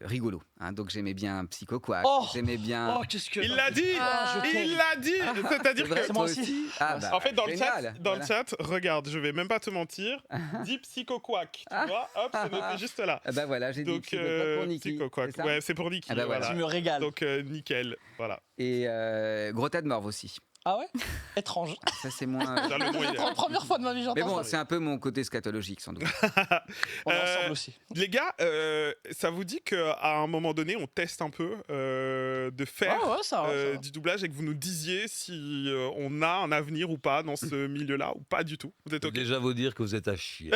rigolos. Hein, donc j'aimais bien Psycho-Quack, Oh j'aimais bien. Oh, qu'est-ce que. Il l'a dit Ah, je t'aime. Il l'a dit C'est-à-dire C'est vrai, que... C'est moi toi aussi. Ah, bah, En fait, dans génial, le voilà. chat, regarde, je vais même pas te mentir, dis Psycho-Quack, tu vois, hop, c'est noté juste là. Ah bah voilà, j'ai dit Donc, Psycho-Quack pour Niki. Psycho-Quack, c'est ça ouais, c'est pour Niki, Ah bah voilà. Tu voilà. me régales. Donc, nickel, voilà. Et Gros tas de morve aussi. Ah ouais. Étrange. Ça c'est moins. Déjà, le nom, il est- C'est la première fois de ma vie, j'entends Mais bon, ça. c'est un peu mon côté scatologique sans doute. On est Euh, ensemble aussi. Les gars, ça vous dit qu'à un moment donné, on teste un peu de faire Ah ouais, ça va, ça va. du doublage et que vous nous disiez si on a un avenir ou pas dans ce milieu-là ou pas du tout. Vous êtes Je OK? peux déjà vous dire que vous êtes à chier.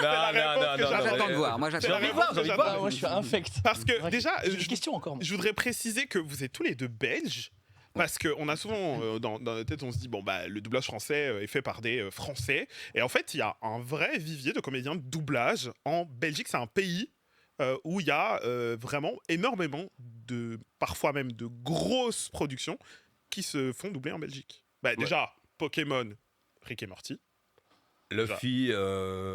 la réponse que Moi, j'attends. j'attends de voir. Moi, C'est j'attends la de envie de voir. voir, j'ai envie de réponse que voir. Ah, moi, je suis infect. Parce que Ouais. déjà, J'ai des questions encore. je voudrais préciser que vous êtes tous les deux belges. Parce qu'on a souvent, dans notre tête, on se dit, bon, bah, le doublage français est fait par des Français. Et en fait, il y a un vrai vivier de comédiens de doublage en Belgique. C'est un pays où il y a vraiment énormément parfois même de grosses productions qui se font doubler en Belgique. Bah, déjà, Pokémon, Rick et Morty. Luffy,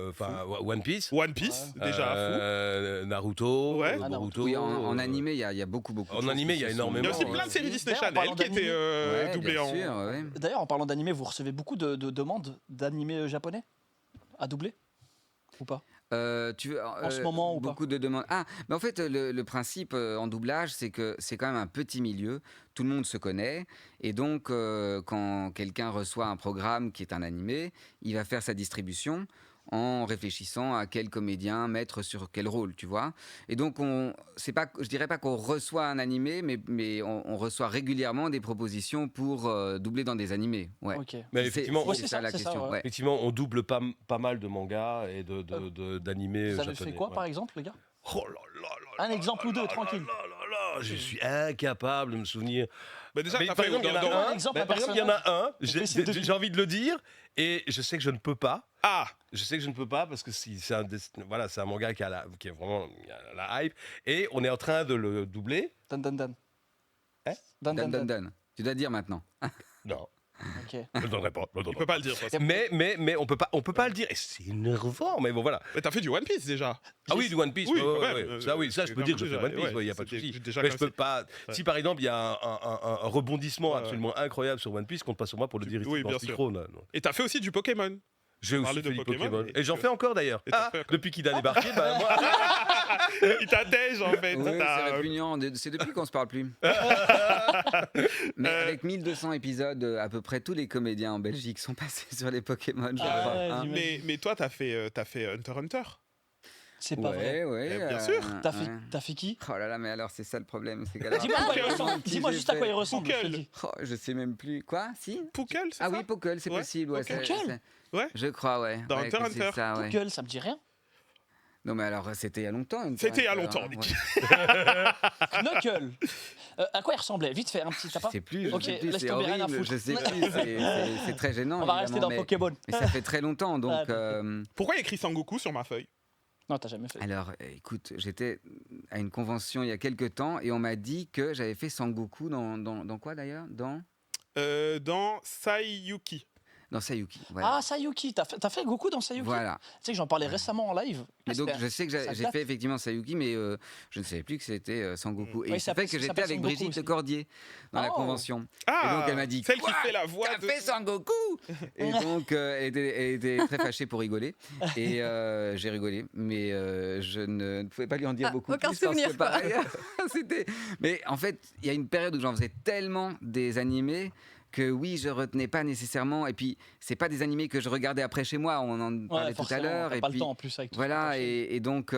enfin One Piece. One Piece, déjà, fou. Naruto, Ouais. Ah, Boruto. Oui, en animé, il y a beaucoup. En de choses animé, qui il y a se sont- énormément. Il y a aussi Ouais. plein de séries Disney D'ailleurs, en Channel parlant qui étaient Ouais, doublées bien en... sûr, ouais. D'ailleurs, en parlant d'animé, vous recevez beaucoup de demandes d'animés japonais à doubler ou pas? Tu veux, En ce moment ou pas beaucoup de demandes. Ah, mais en fait, le principe en doublage, c'est que c'est quand même un petit milieu. Tout le monde se connaît. Et donc, quand quelqu'un reçoit un programme qui est un animé, il va faire sa distribution en réfléchissant à quel comédien mettre sur quel rôle, tu vois. Et donc, c'est pas, je dirais pas qu'on reçoit un animé, mais on reçoit régulièrement des propositions pour doubler dans des animés. Ouais. Ok. Mais C'est- effectivement, Ouais, c'est c'est ça ça, la c'est ça, question. ouais. ouais. effectivement, on double pas mal de mangas et d'animés Vous avez japonais. fait quoi, ouais. par exemple, les gars? Oh là là là Un là exemple là ou deux, là tranquille. là là là, je suis incapable de me souvenir. Bah, déjà, Mais t'as par fait exemple, il y en a dans- un exemple, mais un par exemple, il y en a un, peut essayer de deviner. j'ai envie de le dire, et je sais que je ne peux pas. Ah, Je sais que je ne peux pas parce que c'est voilà, c'est un manga qui est vraiment il a la hype, et on est en train de le doubler. Dan, dan, dan. Hein Dan, dan, dan. Dan. Tu dois dire maintenant. Non, Ok. je ne le donnerai pas. Je le il donnerai peut pas le dire. de toute façon. Mais on peut pas le dire, et c'est énervant. Mais bon, voilà. Mais t'as fait du One Piece déjà. Ah oui, du One Piece. Oui, ouais, quand ouais, même. ouais. Ça, oui, ça, je peux dire que je fais One Piece. Il n'y a pas de c'était souci. déjà Mais comme je peux si- pas. Ouais. Si par exemple il y a un rebondissement Ouais, absolument incroyable sur One Piece, compte pas sur moi pour le Tu- dire ici oui, dans bien ce sûr. micro. Là, non. Et t'as fait aussi du Pokémon. J'ai aussi Parler fait de du Pokémon, Pokémon. et Et j'en que- fais encore d'ailleurs. et t'as Ah, fait encore. depuis qu'il a débarqué, bah, moi. Il t'attège en fait. Oui, T'as- c'est répugnant. C'est depuis qu'on se parle plus. Mais avec 1200 épisodes, à peu près tous les comédiens en Belgique sont passés sur les Pokémon, je Ah crois. ouais, hein. j'imagine. Mais toi, t'as fait Hunter x Hunter. C'est pas vrai. Ouais, Eh, bien sûr. T'as fait qui? Oh là là, mais alors c'est ça le problème. C'est qu'alors- Dis-moi à quoi il Pokémon, ressemble. qui Dis-moi j'ai juste à quoi il fait. ressemble. je te Poukel. le dis. Oh, je sais même plus. Quoi Si Poukel, c'est Ah ça oui, Pokel, c'est Ouais, possible. Ouais, Pokel. Poukel Je crois, ouais. Dans Ouais, Hunter que x c'est Hunter. ça, ouais. Google, ça me dit rien. Non, mais alors c'était il y a longtemps. Hunter C'était il y a x Hunter, longtemps, hein, Nick. ouais. Knuckle. À quoi il ressemblait? Vite fait, un petit Je tapin. sais plus, je Ok, sais plus, laisse c'est tomber, rien à horrible, foutre. je sais plus, c'est très gênant. On va rester évidemment, dans mais, Pokémon. mais ça fait très longtemps, donc. Ah, ok. Pourquoi il y a écrit Sangoku sur ma feuille? Non, t'as jamais fait. Alors, écoute, j'étais à une convention il y a quelques temps et on m'a dit que j'avais fait Sangoku dans quoi d'ailleurs Dans Saiyuki. Dans Sayuki. Voilà. Ah, Sayuki. T'as fait Goku dans Sayuki? Voilà. Tu sais que j'en parlais récemment en live. Et donc, C'était- je sais que ça j'ai date. fait effectivement Sayuki, mais je ne savais plus que c'était Sangoku. Et Oui, il ça s'est fait s'appelle- que ça j'étais s'appelle avec Sangoku Brigitte aussi. Cordier dans la Oh. convention. Ah, Et donc, elle m'a dit, celle qui Quoi fait la voix T'as de... fait Sangoku Et donc, elle était très fâchée pour rigoler. Et j'ai rigolé, mais je ne pouvais pas lui en dire Ah, beaucoup aucun plus. parce que souvenir, quoi. pareil, c'était... Mais en fait, il y a une période où j'en faisais tellement des animés que oui, je retenais pas nécessairement. Et puis, c'est pas des animés que je regardais après chez moi. On en parlait tout à forcément, l'heure. t'as Et pas puis, le temps en plus avec tout voilà, ça. et donc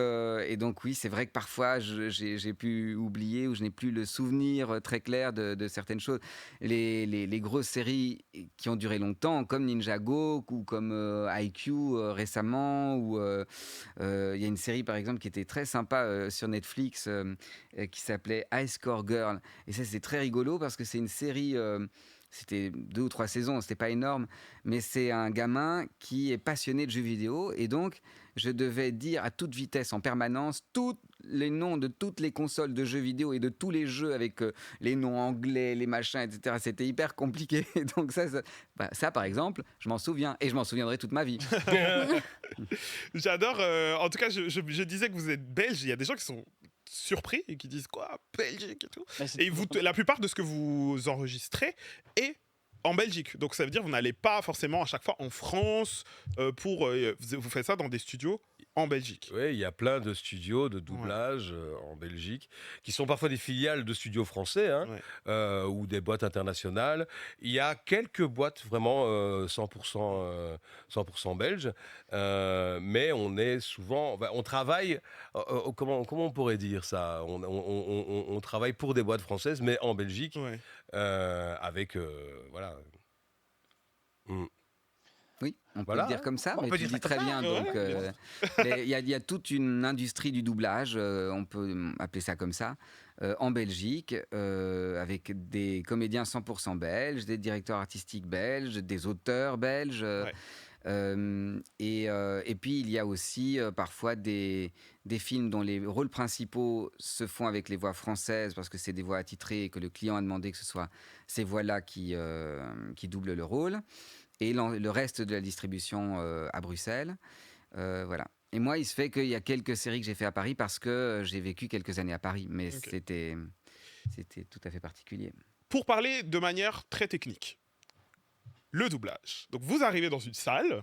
oui, c'est vrai que parfois j'ai pu oublier ou je n'ai plus le souvenir très clair de certaines choses. Les grosses séries qui ont duré longtemps, comme Ninjago ou comme IQ récemment, ou il y a une série par exemple qui était très sympa sur Netflix qui s'appelait High Score Girl. Et ça, c'est très rigolo parce que c'est une série. C'était 2 ou 3 saisons, c'était pas énorme, mais c'est un gamin qui est passionné de jeux vidéo et donc je devais dire à toute vitesse en permanence toutes les noms de toutes les consoles de jeux vidéo et de tous les jeux avec les noms anglais, les machins, etc. C'était hyper compliqué. Donc ça, par exemple, je m'en souviens et je m'en souviendrai toute ma vie. J'adore. En tout cas, je disais que vous êtes belge. Il y a des gens qui sont surpris et qui disent quoi, Belgique et tout. Et la plupart de ce que vous enregistrez est en Belgique. Donc ça veut dire que vous n'allez pas forcément à chaque fois en France vous faites ça dans des studios en Belgique. Oui, il y a plein de studios de doublage en Belgique qui sont parfois des filiales de studios français ou des boîtes internationales. Il y a quelques boîtes vraiment 100% belges, mais on est souvent, on travaille, comment on pourrait dire ça, on travaille pour des boîtes françaises, mais en Belgique, avec voilà. Oui, on peut Voilà, le dire comme ça, on mais peut tu dire dis ça très comme bien. ça, Donc, il y a toute une industrie du doublage, on peut appeler ça comme ça, en Belgique, avec des comédiens 100% belges, des directeurs artistiques belges, des auteurs belges. Et puis il y a aussi parfois des films dont les rôles principaux se font avec les voix françaises parce que c'est des voix attitrées et que le client a demandé que ce soit ces voix-là qui doublent le rôle. Et le reste de la distribution à Bruxelles. Voilà. Et moi, il se fait qu'il y a quelques séries que j'ai fait à Paris parce que j'ai vécu quelques années à Paris. Mais c'était tout à fait particulier. Pour parler de manière très technique, le doublage. Donc vous arrivez dans une salle,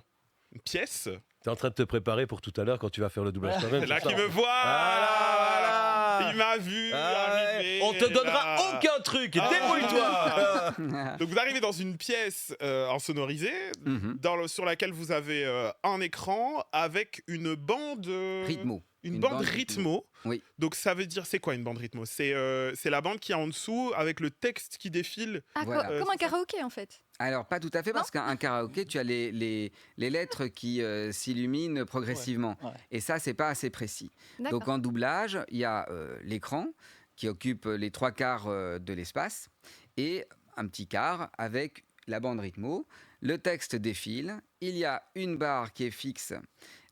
une pièce. Tu es en train de te préparer pour tout à l'heure quand tu vas faire le doublage toi-même. Là c'est ça qui me voit. Voilà. Il m'a vu arriver. On te donnera là. aucun truc, débrouille-toi. Donc vous arrivez dans une pièce en sonorisé, sur laquelle vous avez un écran avec une bande... Rythmo. Une bande rythmo. Oui. Donc ça veut dire, c'est quoi une bande rythmo ? C'est la bande qui est en dessous avec le texte qui défile. Ah, Voilà. comme un karaoké en fait. Alors, pas tout à fait, parce qu'un karaoké, tu as les lettres qui s'illuminent progressivement. Ouais. Et ça, c'est pas assez précis. D'accord. Donc, en doublage, il y a l'écran qui occupe les 3/4 de l'espace et un petit quart avec la bande rythmo. Le texte défile. Il y a une barre qui est fixe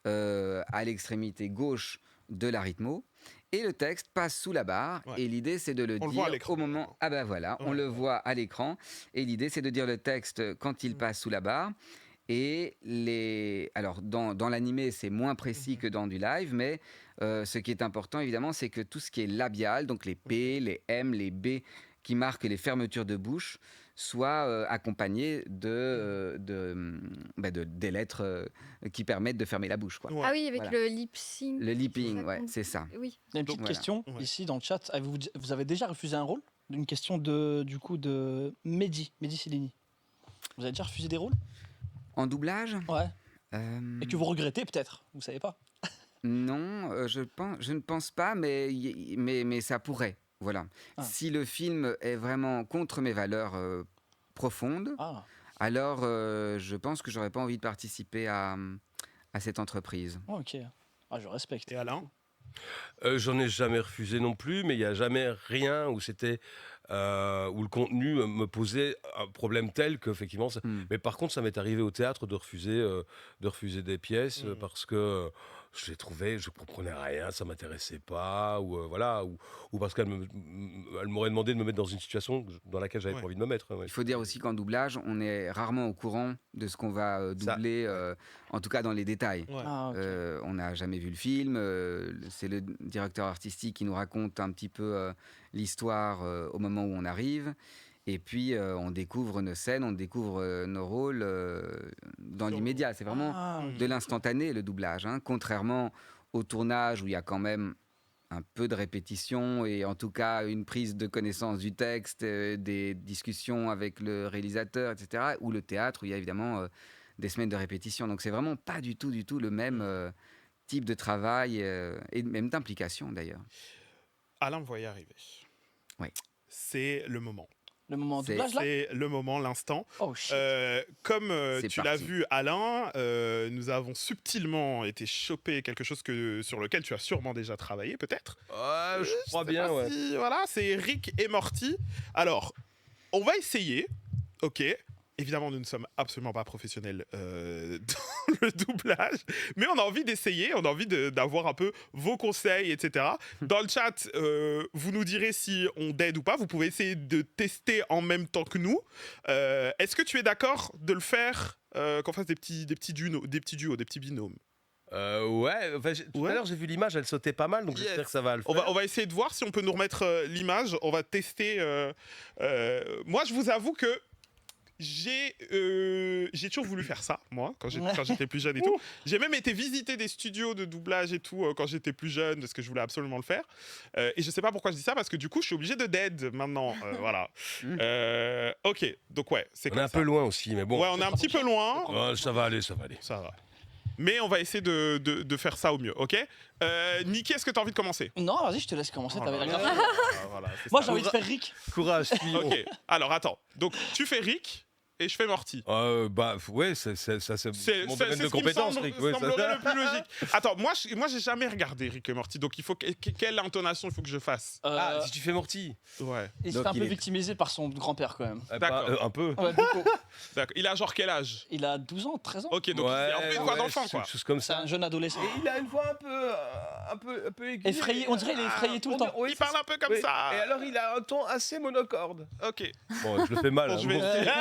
à l'extrémité gauche de la rythmo. Et le texte passe sous la barre. Et l'idée, c'est de le dire au moment... Ah ben voilà, on le voit à l'écran. Et l'idée, c'est de dire le texte quand il passe sous la barre. Et alors, dans l'animé, c'est moins précis que dans du live, mais ce qui est important, évidemment, c'est que tout ce qui est labial, donc les P, les M, les B, qui marquent les fermetures de bouche, soit accompagné des lettres qui permettent de fermer la bouche. Quoi. Ouais. Ah oui, avec Voilà. le lip sync. Le lipping, ouais, c'est ça. Oui. Il y a une petite Voilà. question ici dans le chat. Vous avez déjà refusé un rôle ? Une question de Mehdi Cellini. Vous avez déjà refusé des rôles ? En doublage Ouais. Et que vous regrettez peut-être, vous savez pas. Non, je ne pense pas, mais ça pourrait. Voilà. Ah. Si le film est vraiment contre mes valeurs profondes, alors je pense que j'aurais pas envie de participer à cette entreprise. Ok. Je respecte. Et Alain ? J'en ai jamais refusé non plus, mais il n'y a jamais rien où c'était où le contenu me posait un problème tel qu'effectivement... Mais par contre, ça m'est arrivé au théâtre de refuser des pièces parce que je les trouvais, je comprenais rien, ça m'intéressait pas, ou voilà, ou parce qu'elle m'aurait demandé de me mettre dans une situation dans laquelle j'avais pas envie de me mettre. Ouais. Il faut dire aussi qu'en doublage, on est rarement au courant de ce qu'on va doubler, en tout cas dans les détails. Ouais. On n'a jamais vu le film, c'est le directeur artistique qui nous raconte un petit peu l'histoire au moment où on arrive. Et puis, on découvre nos scènes, on découvre nos rôles dans l'immédiat. C'est vraiment de l'instantané, le doublage. Hein. Contrairement au tournage, où il y a quand même un peu de répétition et en tout cas une prise de connaissance du texte, des discussions avec le réalisateur, etc. Ou le théâtre, où il y a évidemment des semaines de répétition. Donc, c'est vraiment pas du tout le même type de travail et même d'implication, d'ailleurs. Alain, vous voyez arriver. Oui. C'est le moment. Le moment de doublage là ? C'est le moment, l'instant. Oh shit. Comme C'est tu l'as parti. vu, Alain, nous avons subtilement été chopé quelque chose sur lequel tu as sûrement déjà travaillé, peut-être. Je crois sais bien, pas ouais. si- voilà, c'est Rick et Morty. Alors, on va essayer, ok. évidemment, nous ne sommes absolument pas professionnels dans le doublage, mais on a envie d'essayer, on a envie d'avoir un peu vos conseils, etc. Dans le chat, vous nous direz si on dead ou pas. Vous pouvez essayer de tester en même temps que nous. Est-ce que tu es d'accord de le faire, qu'on fasse des petits duos, des petits binômes? Ouais, enfin, tout à l'heure j'ai vu l'image, elle sautait pas mal, donc Yes. j'espère que ça va le faire. On va essayer de voir si on peut nous remettre l'image. On va tester. Moi, je vous avoue que j'ai toujours voulu faire ça, moi, quand j'étais plus jeune et tout. J'ai même été visiter des studios de doublage et tout quand j'étais plus jeune, parce que je voulais absolument le faire. Et je sais pas pourquoi je dis ça, parce que du coup, je suis obligé de dead maintenant. Voilà. Ok, donc ouais, c'est On comme est un ça. peu loin aussi, mais bon. Ouais, on est un petit peu loin. Oh, ça va aller, ça va aller. Ça va. Mais on va essayer de faire ça au mieux, ok? Niki, est-ce que tu as envie de commencer? Non, vas-y, je te laisse commencer. Oh T'avais là la là. graphique. Voilà, c'est Moi, ça. j'ai envie de faire Rick. Courage, suivons. Ok, alors attends. Donc, tu fais Rick et je fais Morty. Bah ouais, ça c'est mon domaine de compétence, Rick. Ouais, ça- semblerait le plus logique. Attends, moi j'ai jamais regardé Rick et Morty, donc il faut quelle intonation il faut que je fasse? Ah, si tu fais Morty. Ouais, Il se Donc, fait un peu il est- victimisé par son grand-père quand même. D'accord. Un peu. Ouais, beaucoup. d'accord. Il a genre quel âge? Il a 12 ans, 13 ans. Ok, donc il fait un peu une voix d'enfant, quoi. Chose comme C'est ça. un jeune adolescent. Et il a une voix un peu aiguë. Effrayé, on dirait qu'il est effrayé tout le temps. Oui, Il parle un peu comme ça. Et alors il a un ton assez monocorde. Ok, Bon, je le fais mal. bon, hein, je vais bon. essayer.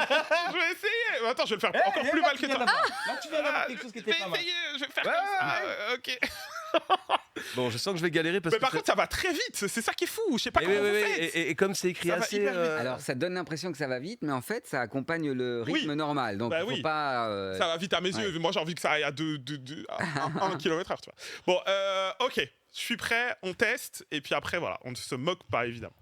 Je vais essayer. Attends, je vais le faire encore plus mal que toi. Là, tu viens d'avoir quelque chose qui Je vais était pas mal. essayer, je vais faire Ouais, comme ça. Ok. Bon, je sens que je vais galérer parce Mais que. par contre, ça va très vite. C'est ça qui est fou. Je sais pas Et comment oui, vous oui, faites. et comme c'est écrit Ça va assez. hyper vite. Alors, ça donne l'impression que ça va vite, mais en fait, ça accompagne le rythme Oui. normal. Donc, Bah il ne faut oui. pas. Ça va vite à mes yeux. Moi, j'ai envie que ça aille à 1 km/h, tu vois. Bon, ok. Je suis prêt. On teste. Et puis après, voilà. On ne se moque pas, évidemment.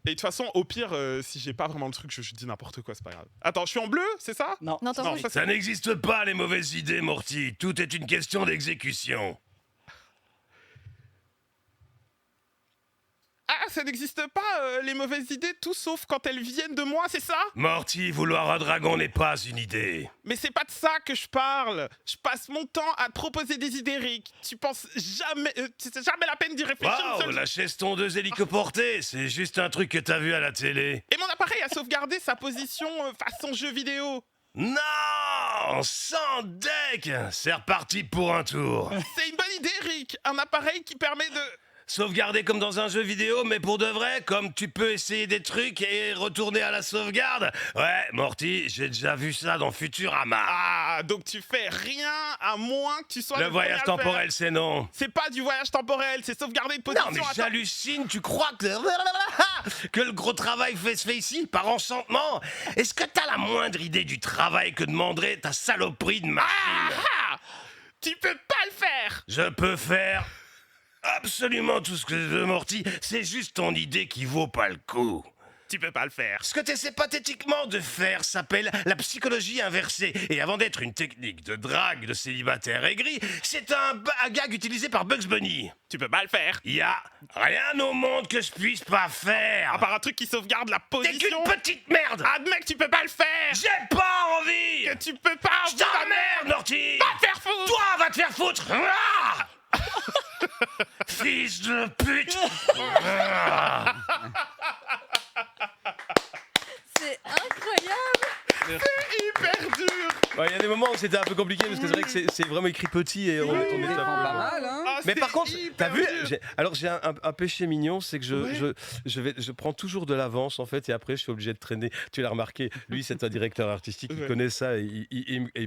Et de toute façon, au pire, si j'ai pas vraiment le truc, je dis n'importe quoi, c'est pas grave. Attends, je suis en bleu, c'est ça? Non. Non, t'en Non, rouge. ça, c'est- Ça n'existe pas les mauvaises idées, Morty. Tout est une question d'exécution. Ah, ça n'existe pas, les mauvaises idées, tout sauf quand elles viennent de moi, c'est ça? Morty, vouloir un dragon n'est pas une idée. Mais c'est pas de ça que je parle. Je passe mon temps à te proposer des idées, Rick. Tu penses jamais... c'est jamais la peine d'y réfléchir une Waouh, seule- la chaise tondeuse hélicoportée, c'est juste un truc que t'as vu à la télé. Et mon appareil a sauvegardé sa position façon jeu vidéo. Non, sans deck. C'est reparti pour un tour. C'est une bonne idée, Rick. Un appareil qui permet de... Sauvegarder comme dans un jeu vidéo, mais pour de vrai, comme tu peux essayer des trucs et retourner à la sauvegarde. Ouais, Morty, j'ai déjà vu ça dans Futurama. Ah, donc tu fais rien à moins que tu sois... Le premier voyage à le faire. temporel, c'est non. C'est pas du voyage temporel, c'est sauvegarder une position. Non, mais Attends. j'hallucine, tu crois que le gros travail se fait ici, par enchantement? Est-ce que t'as la moindre idée du travail que demanderait ta saloperie de machine? Ah, tu peux pas le faire. Je peux faire absolument tout ce que je veux, Morty, c'est juste ton idée qui vaut pas le coup. Tu peux pas le faire. Ce que tu essaies pathétiquement de faire s'appelle la psychologie inversée. Et avant d'être une technique de drague de célibataire aigri, c'est un gag utilisé par Bugs Bunny. Tu peux pas le faire. Y a rien au monde que je puisse pas faire. À part un truc qui sauvegarde la T'es position. qu'une petite merde. Admets que tu peux pas le faire. J'ai pas envie. Que tu peux pas. Je t'emmerde, Morty. Va te faire foutre. Toi, va te faire foutre. Ah Fils de pute. Ah. C'est incroyable. Hyper dur. Ouais, il y a des moments où c'était un peu compliqué parce que c'est vrai que c'est vraiment écrit petit et on est tombé On défend ça. pas mal, hein. Ah, Mais c'est par contre, hyper t'as vu dur. j'ai un péché mignon, c'est que je prends toujours de l'avance en fait, et après je suis obligé de traîner. Tu l'as remarqué, lui c'est un directeur artistique, il Ouais. connaît ça et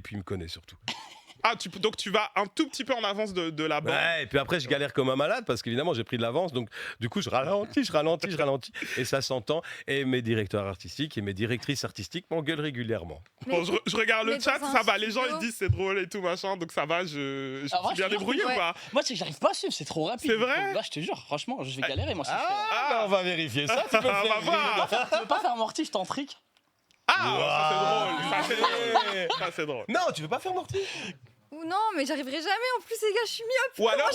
puis il me connaît surtout. Ah, donc tu vas un tout petit peu en avance de la bande. Ouais, et puis après je galère comme un malade parce qu'évidemment j'ai pris de l'avance, donc du coup je ralentis et ça s'entend. Et mes directeurs artistiques et mes directrices artistiques m'engueulent régulièrement. Bon, je regarde le mais chat, dans un ça va. Les gens ils studio- disent c'est drôle et tout machin, donc ça va. Je Ah, moi, suis bien je te jure débrouillé que- ou pas? Moi, c'est que j'arrive pas à suivre, c'est trop rapide. C'est vrai? Là, je te jure, franchement, je vais galérer moi si je fais. Bah, on va vérifier ça. Tu peux On va voir. Tu veux pas faire Morty, je t'en trick. Ah, ça c'est drôle. Ça c'est drôle. Ça c'est drôle. Non, tu veux pas faire Morty? Ou non, mais j'arriverai jamais. En plus, les gars, je suis myope. Ou alors,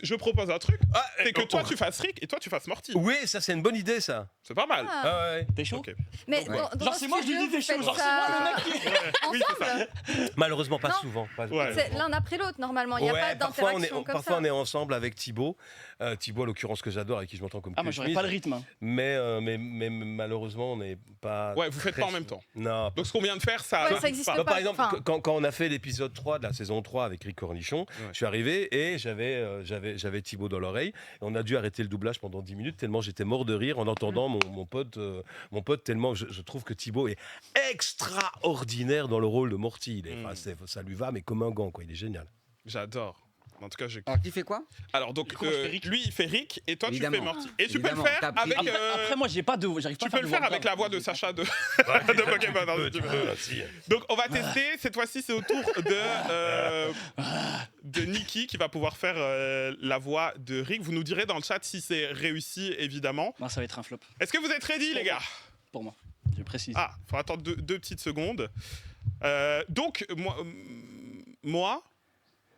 je propose un truc, c'est que toi tu fasses Rick et toi tu fasses Morty. Oui, ça c'est une bonne idée ça. C'est pas mal. Ah. Ah ouais. T'es chaud? Ok. Mais Ouais. dans Genre le c'est moi je lui studio, dis t'es vous chaud, faites genre c'est ça moi le mec qui... Oui, c'est ça. ensemble. Malheureusement pas Non. souvent. Ouais. C'est l'un après l'autre normalement. Il n'y a pas parfois d'interaction comme parfois ça. on est ensemble avec Thibaut. Thibaut, à l'occurrence, que j'adore, avec qui je m'entends comme Ah moi cul et j'aurais chemise. pas le rythme. Hein. Mais malheureusement, on n'est pas. Ouais, vous faites très pas en même souvent. temps. Non. Donc ce qu'on vient de faire, ça. Ouais, ça existe pas. pas. Par exemple, Enfin- quand on a fait l'épisode 3 de la saison 3 avec Rick Cornichon, je suis arrivé et j'avais Thibaut dans l'oreille. Et on a dû arrêter le doublage pendant 10 minutes tellement j'étais mort de rire en entendant mon pote, tellement je trouve que Thibaut est extraordinaire dans le rôle de Morty. Ça lui va, mais comme un gant, quoi. Il est génial. J'adore. En tout cas, j'ai. Alors, qui fait quoi? Alors donc, Du coup, moi, je fais Rick. lui il fait Rick et toi Évidemment. tu fais Morty. Et tu peux le Évidemment, faire t'as pris- avec. Après moi j'ai pas de... j'arrive pas Tu à peux faire le de faire voix avec grave. la voix de Sacha de Pokémon. hein, si tu veux. Donc on va tester, cette fois-ci c'est au tour de Nikki qui va pouvoir faire la voix de Rick. Vous nous direz dans le chat si c'est réussi évidemment. Non ça va être un flop Est-ce que vous êtes ready les gars? pour moi. Je précise. Ah, faut attendre deux petites secondes. Donc moi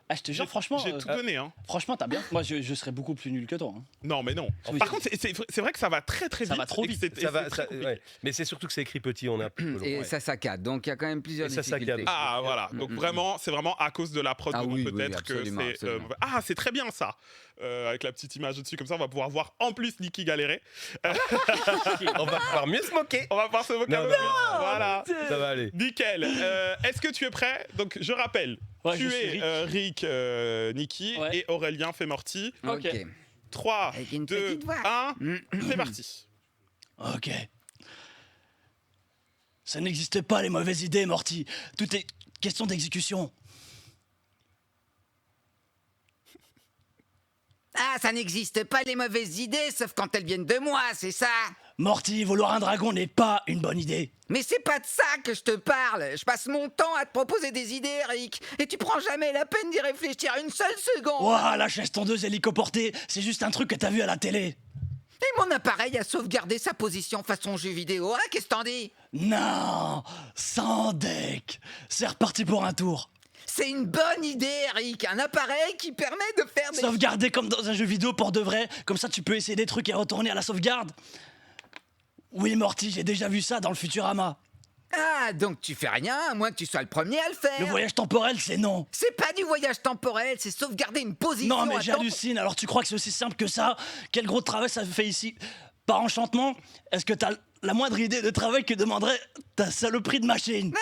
Ah je te jure franchement... j'ai tout donné. Hein. Franchement t'as bien... Moi je serais beaucoup plus nul que toi. Hein. Non mais non. Oui, Par c'est- contre c'est vrai que ça va très vite. Ça va trop et que vite. c'est- et Ça va, c'est très compliqué. ouais. Mais c'est surtout que c'est écrit petit, on a plus. Et ça saccade. Donc, il y a quand même plusieurs Et ça difficultés. saccade. Ah voilà, donc vraiment, c'est vraiment à cause de la prod Ah de oui, oui, peut-être que absolument, c'est... absolument. Ah, c'est très bien ça. Avec la petite image dessus, comme ça, on va pouvoir voir en plus Nikki galérer. On va pouvoir mieux se moquer. On va voir ce vocabulaire. Non, Voilà. Ça va aller. Nickel. Est-ce que tu es prêt? Donc, je rappelle, Ouais, tu je suis es Rick, Nikki, Ouais. et Aurélien fait Morty. Ok. 3, Avec une 2, petite voix. 1, c'est parti. Ok. Ça n'existe pas les mauvaises idées, Morty. Tout est question d'exécution. Ah, ça n'existe pas les mauvaises idées, sauf quand elles viennent de moi, c'est ça? Morty, vouloir un dragon n'est pas une bonne idée. Mais c'est pas de ça que je te parle. Je passe mon temps à te proposer des idées, Eric. Et tu prends jamais la peine d'y réfléchir une seule seconde. Ouah, la chaise tondeuse hélicoportée, c'est juste un truc que t'as vu à la télé. Et mon appareil a sauvegardé sa position façon jeu vidéo. Ah, qu'est-ce que t'en dis? Non, sans deck. C'est reparti pour un tour. C'est une bonne idée, Eric. Un appareil qui permet de faire des... Sauvegarder comme dans un jeu vidéo pour de vrai. Comme ça, tu peux essayer des trucs et retourner à la sauvegarde. Oui, Morty, j'ai déjà vu ça dans le Futurama. Ah, donc tu fais rien, à moins que tu sois le premier à le faire. Le voyage temporel, c'est non. C'est pas du voyage temporel, c'est sauvegarder une position Non, mais à j'hallucine. Alors, tu crois que c'est aussi simple que ça? Quel gros travail ça fait ici? Par enchantement, est-ce que t'as la moindre idée de travail que demanderait ta saloperie de machine?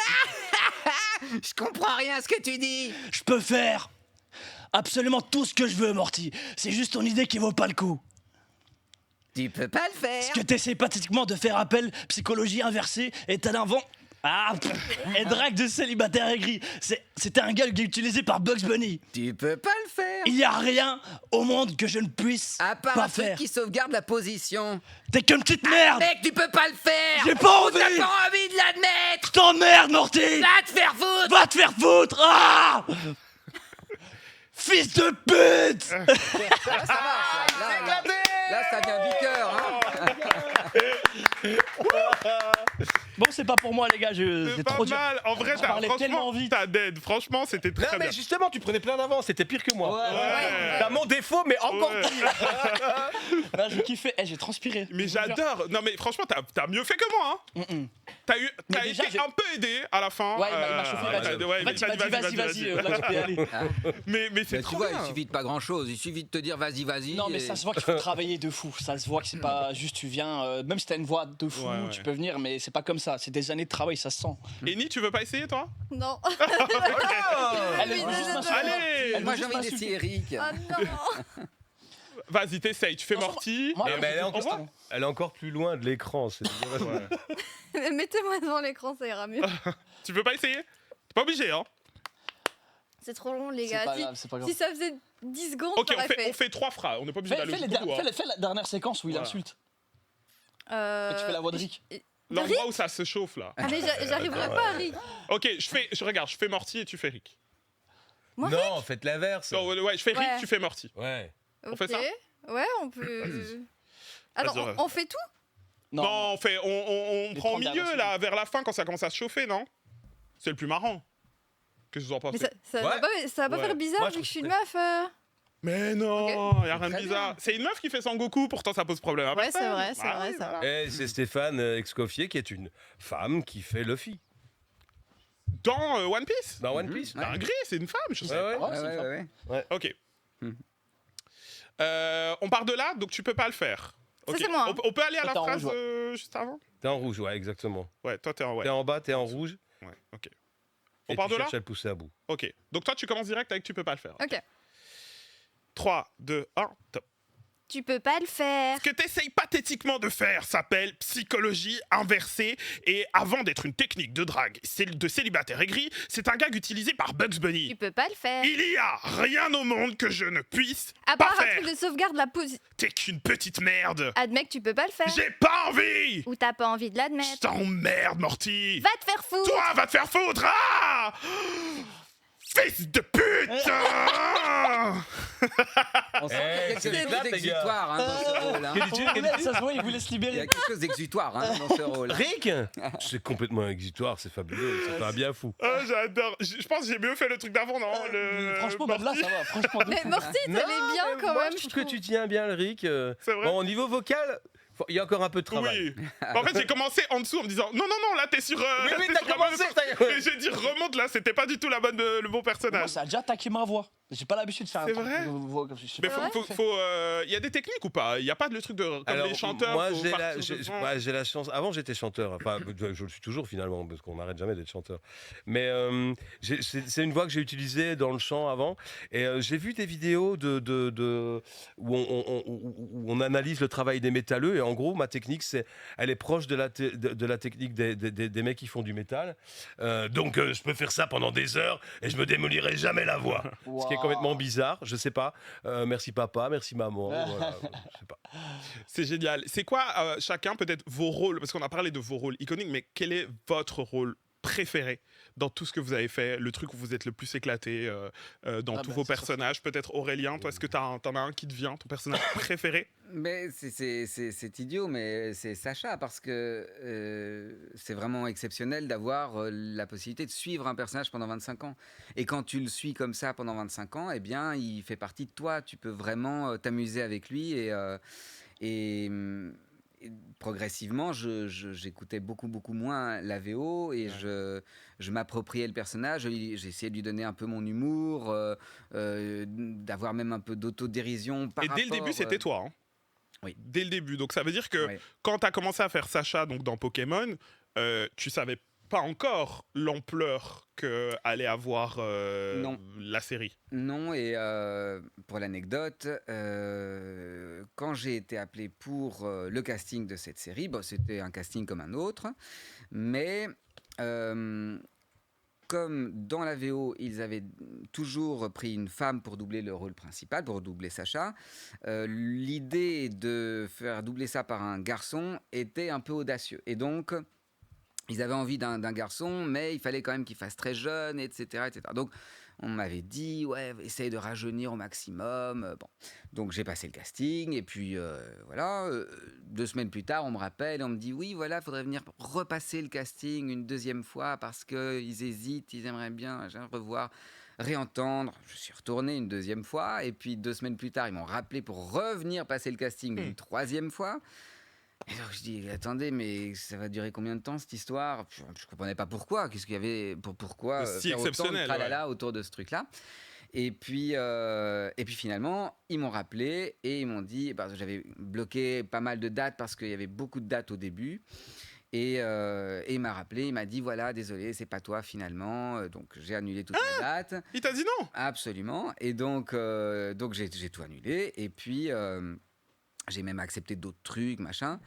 Je comprends rien à ce que tu dis. Je peux faire absolument tout ce que je veux, Morty. C'est juste ton idée qui vaut pas le coup. Tu peux pas le faire. Ce que t'essaies pathétiquement de faire appel, psychologie inversée, état d'invent... Ah, et drague de célibataire aigri. C'était un gag utilisé par Bugs Bunny. Tu peux pas le faire. Il y a rien au monde que je ne puisse À part pas un truc faire. qui sauvegarde la position. T'es qu'une petite merde. Mec, tu peux pas le faire. J'ai pas envie. T'as pas envie de l'admettre. Je t'emmerde, Morty. Va te faire foutre. Va te faire foutre. Ah, fils de pute. Ça marche, là, ça vient du cœur. Hein. Bon, c'est pas pour moi, les gars. C'est C'est pas trop dur. mal. En vrai, Je parlais tellement franchement, vite. t'as dead. Franchement, c'était Non, très mais bien. justement, tu prenais plein d'avance, c'était pire que moi. Ouais. T'as mon défaut, mais encore Ouais. pire. Là, j'ai kiffé. J'ai transpiré. Mais j'adore. Non, mais franchement, t'as mieux fait que moi. Hein. T'as Mais déjà, été j'ai- un peu aidé à la fin. Ouais, il m'a chauffé. ouais, Vas-y, ouais, vas-y, vas-y. Là, tu peux y aller. Mais Bah, c'est tu trop vois, bien. il suffit de pas grand chose. Il suffit de te dire vas-y. Non, mais et- ça se voit qu'il faut travailler de fou. Ça se voit que c'est pas juste tu viens. Même si t'as une voix de fou, Ouais, ouais. tu peux venir, mais c'est pas comme ça. C'est des années de travail, ça se sent. Eni, tu veux pas essayer, toi? Non. Elle Oui, veut juste désolé. m'insulter. Allez. Elle Moi, veut j'ai juste envie d'essayer Eric. Ah non. Vas-y, t'essayes. Tu fais Franchement, Morty. moi, Mais elle est On voit. Elle est encore plus loin de l'écran. Mettez-moi devant l'écran, ça ira mieux. Tu veux pas essayer? T'es pas obligé, hein. C'est trop long, les C'est gars. pas Si- grave, c'est pas grave. Si ça faisait 10 secondes, Ok, j'aurais on fait 3 phrases. On n'est pas obligé d'aller jusqu'au bout. hein. Fais la dernière séquence où il Voilà. insulte. Euh, Et tu fais la voix de Rick. L'endroit où ça se chauffe, là. Ah, mais j'arriverai pas, Rick. Ok, je fais Morty et tu fais Rick. Moi, Non, faites l'inverse. Non, ouais, je fais Rick, Ouais. tu fais Morty. Ouais. On fait Ok. ça Ouais, on peut. Alors, Vas-y, on fait tout? Non, on Les prend au 30 milieu, dernières là, vers la fin, quand ça commence à se chauffer, non? C'est le plus marrant. Qu'est-ce que vous en Mais pensez? ça va pas Ouais. faire bizarre Moi, vu je que je suis une trouve meuf. Mais non, Ok. y a rien de Très bizarre. bien. C'est une meuf qui fait Sangoku, pourtant ça pose problème à Ouais, c'est personne. vrai, c'est Ah vrai, oui, ça. voilà. Et c'est Stéphane Excoffier qui est une femme qui fait Luffy Dans One Piece. dans One Mhm. Piece. Ouais. Dinguerie, c'est une femme, je sais. Ouais, ouais. Ouais, ouais, ouais. Ok. Mhm. On part de là, donc tu peux pas le faire. Ça, Ok. c'est moi, hein. On peut aller à Toi, la t'es en phrase rouge, ouais. juste avant? T'es en rouge, ouais, exactement. Ouais, toi t'es en ouais. T'es en bas, t'es en rouge. Ouais, ok. Et On part tu de là? cherches à le pousser à bout. Ok. Donc toi tu commences direct avec tu peux pas le faire. Ok. 3, 2, 1, top. Tu peux pas le faire. Ce que tu essayes pathétiquement de faire s'appelle psychologie inversée et avant d'être une technique de drague de célibataire aigri, c'est un gag utilisé par Bugs Tu Bunny. peux pas le faire. Il y a rien au monde que je ne puisse À pas part un faire. truc de sauvegarde la position. T'es qu'une petite merde. Admets que tu peux pas le faire. J'ai pas envie. Ou t'as pas envie de Je l'admettre. t'emmerde, Morty. Va te faire foutre. Toi, va te faire foutre. Ah Fils de pute. On sent qu'il y a quelque chose d'exutoire hein, dans ce rôle. hein. Ça se voit, il vous laisse Il y libérer. a quelque chose d'exutoire hein, dans ce rôle. Rick C'est complètement exutoire, c'est fabuleux, ça fait un bien fou. Oh, j'adore. Je pense que j'ai mieux fait le truc d'avant, non Franchement, même là, ça va. Franchement, de Mais fou. Morty, t'allais bien mais quand moi, même. je trouve que tu tiens bien le Rick. C'est vrai. Bon, au niveau vocal, il y a encore un peu de travail. Oui. En fait, j'ai commencé en dessous en me disant non, non, non, là, t'es sur. Oui, oui, t'es t'as sur la bonne commencé, époque. Et j'ai dit remonte là, c'était pas du tout le bon Moi, personnage. ça a déjà attaqué ma voix. J'ai pas l'habitude de faire un C'est truc vrai de voix comme ça. Je sais Mais pas. il y a des techniques ou pas? Il y a pas de truc de comme Alors, les chanteurs. moi, faut partir devant. j'ai la chance. Avant, j'étais chanteur. Enfin, je le suis toujours finalement, parce qu'on n'arrête jamais d'être chanteur. Mais c'est une voix que j'ai utilisée dans le chant avant. Et j'ai vu des vidéos où on analyse le travail des métalleux. Et en gros, ma technique, elle est proche de la technique des mecs qui font du métal. Donc je peux faire ça pendant des heures et je me démolirai jamais la voix. Ce qui est complètement bizarre. Je sais pas. Merci papa, merci maman. Voilà, je sais pas. C'est génial. C'est quoi chacun peut-être vos rôles? Parce qu'on a parlé de vos rôles iconiques, mais quel est votre rôle préféré dans tout ce que vous avez fait, le truc où vous êtes le plus éclaté dans tous vos c'est personnages? Peut-être Aurélien, toi, est-ce que t'en as un qui te vient, ton personnage préféré? Mais c'est idiot, mais c'est Sacha parce que c'est vraiment exceptionnel d'avoir la possibilité de suivre un personnage pendant 25 ans. Et quand tu le suis comme ça pendant 25 ans, eh bien, il fait partie de toi. Tu peux vraiment t'amuser avec lui et progressivement, j'écoutais beaucoup moins la VO et je m'appropriais le personnage. J'ai essayé de lui donner un peu mon humour, d'avoir même un peu d'autodérision par Et dès le rapport, début, c'était toi. Hein. Oui. Dès le début. Donc ça veut dire que Ouais. quand tu as commencé à faire Sacha donc, dans Pokémon, tu savais pas encore l'ampleur que allait avoir Non. la série. Non, et pour l'anecdote, quand j'ai été appelé pour le casting de cette série, bon, c'était un casting comme un autre, mais comme dans la VO, ils avaient toujours pris une femme pour doubler le rôle principal, pour doubler Sacha, l'idée de faire doubler ça par un garçon était un peu audacieux. Et donc, ils avaient envie d'un garçon, mais il fallait quand même qu'il fasse très jeune, etc. etc. Donc, on m'avait dit, ouais, essaye de rajeunir au maximum. Bon. Donc, j'ai passé le casting, et puis voilà. 2 semaines plus tard, on me rappelle, et on me dit, oui, voilà, il faudrait venir repasser le casting une deuxième fois, parce qu'ils hésitent, ils aimeraient bien revoir, réentendre. Je suis retourné une deuxième fois, et puis 2 semaines plus tard, ils m'ont rappelé pour revenir passer le casting une troisième fois. Et donc je dis, attendez, mais ça va durer combien de temps cette histoire? Je comprenais pas pourquoi. Qu'est-ce qu'il y avait pourquoi C'est si faire autant de exceptionnel, tralala autour de ce truc-là. Et puis finalement, ils m'ont rappelé et ils m'ont dit, parce que j'avais bloqué pas mal de dates parce qu'il y avait beaucoup de dates au début. Et il m'a rappelé, il m'a dit, voilà, désolé, c'est pas toi finalement. Donc j'ai annulé toutes les dates. Il t'a dit non? Absolument. Et donc j'ai tout annulé. Et puis j'ai même accepté d'autres trucs, machin.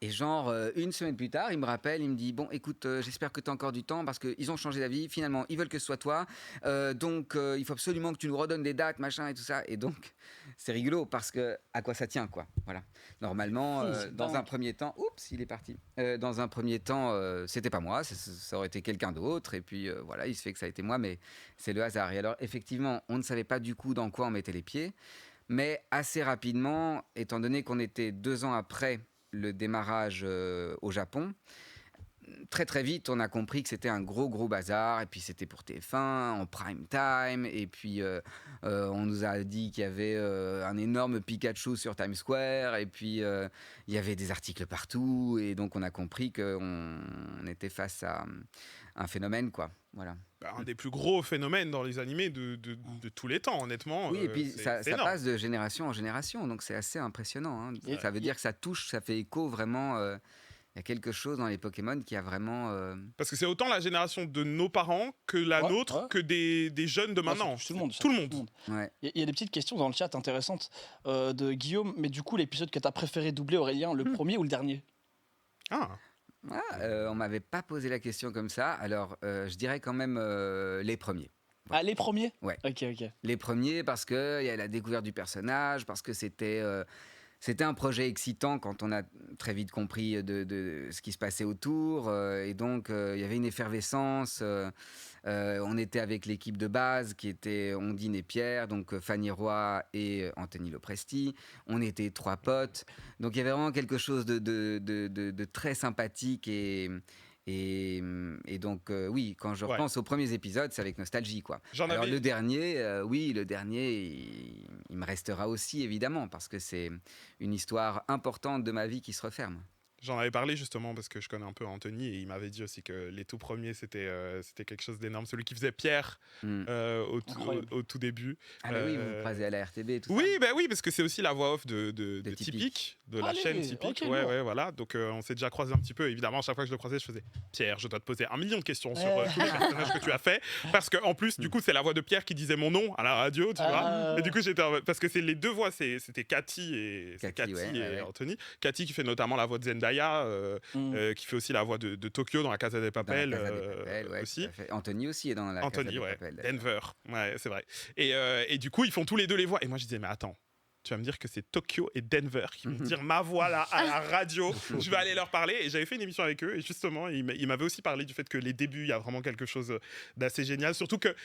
Et genre, 1 semaine plus tard, il me rappelle, il me dit, bon, écoute, j'espère que tu as encore du temps parce qu'ils ont changé d'avis. Finalement, ils veulent que ce soit toi. Donc, il faut absolument que tu nous redonnes des dates, machin et tout ça. Et donc, c'est rigolo parce que à quoi ça tient, quoi. Voilà. Normalement, C'est dans dingue. un premier temps, oups, il est parti. Dans un premier temps, c'était pas moi, ça aurait été quelqu'un d'autre. Et puis, voilà, il se fait que ça a été moi, mais c'est le hasard. Et alors, effectivement, on ne savait pas du coup dans quoi on mettait les pieds. Mais assez rapidement, étant donné qu'on était 2 ans après le démarrage au Japon, très très vite, on a compris que c'était un gros bazar, et puis c'était pour TF1, en prime time, et puis on nous a dit qu'il y avait un énorme Pikachu sur Times Square, et puis il y avait des articles partout, et donc on a compris qu'on était face à un phénomène, quoi. Voilà. Un des plus gros phénomènes dans les animés de tous les temps, honnêtement. Oui, et puis ça c'est énorme. passe de génération en génération, donc c'est assez impressionnant. Hein. Et- Ça veut dire que ça touche, ça fait écho vraiment. Il y a quelque chose dans les Pokémon qui a vraiment. Parce que c'est autant la génération de nos parents que la Ouais, nôtre, ouais. que des jeunes de Ouais, ça maintenant. touche tout le monde. ça Tout le touche monde. Ouais. Il y a des petites questions dans le chat intéressantes de Guillaume, mais du coup, l'épisode que tu as préféré doubler, Aurélien, le premier ou le dernier? Ah, On m'avait pas posé la question comme ça, alors je dirais quand même les premiers. Ah, les premiers? Ouais. Ok. Les premiers parce qu'il y a la découverte du personnage, parce que c'était un projet excitant quand on a très vite compris de ce qui se passait autour. Et donc, il y avait une effervescence. On était avec l'équipe de base qui était Ondine et Pierre, donc Fanny Roy et Anthony Lopresti. On était 3 potes. Donc, il y avait vraiment quelque chose de très sympathique et donc, oui, quand je Ouais. repense aux premiers épisodes, c'est avec nostalgie, quoi. j'en Alors avais. le dernier, oui, le dernier, il me restera aussi, évidemment, parce que c'est une histoire importante de ma vie qui se referme. J'en avais parlé justement parce que je connais un peu Anthony et il m'avait dit aussi que les tout premiers c'était quelque chose d'énorme. Celui qui faisait Pierre Mm. Incroyable. au tout début. Ah bah oui, vous vous croisez à la RTB et tout Oui, ça. bah oui, parce que c'est aussi la voix off de Typique. Typique, de la Allez, chaîne Typique. ok, Ouais, bon. ouais, voilà. Donc on s'est déjà croisé un petit peu. Évidemment, à chaque fois que je le croisais, je faisais Pierre, je dois te poser 1 million de questions sur tous les personnages que tu as fait. Parce qu'en plus, du coup, c'est la voix de Pierre qui disait mon nom à la radio, tu vois. Et du coup, parce que c'est les deux voix, c'était Cathy et Ouais. Anthony. Cathy qui fait notamment la voix de Zendaya. Qui fait aussi la voix de Tokyo dans la Casa des Dans la Papel, Casa des Papel, ouais, aussi. tout à fait. Anthony aussi est dans la Casa Anthony, des ouais. Papel. d'ailleurs. Denver, ouais, c'est vrai. Et du coup, ils font tous les deux les voix. Et moi, je disais, mais attends, tu vas me dire que c'est Tokyo et Denver qui vont dire ma voix là à la radio. Je vais aller leur parler. Et j'avais fait une émission avec eux. Et justement, ils m'avaient aussi parlé du fait que les débuts, il y a vraiment quelque chose d'assez génial. Surtout que,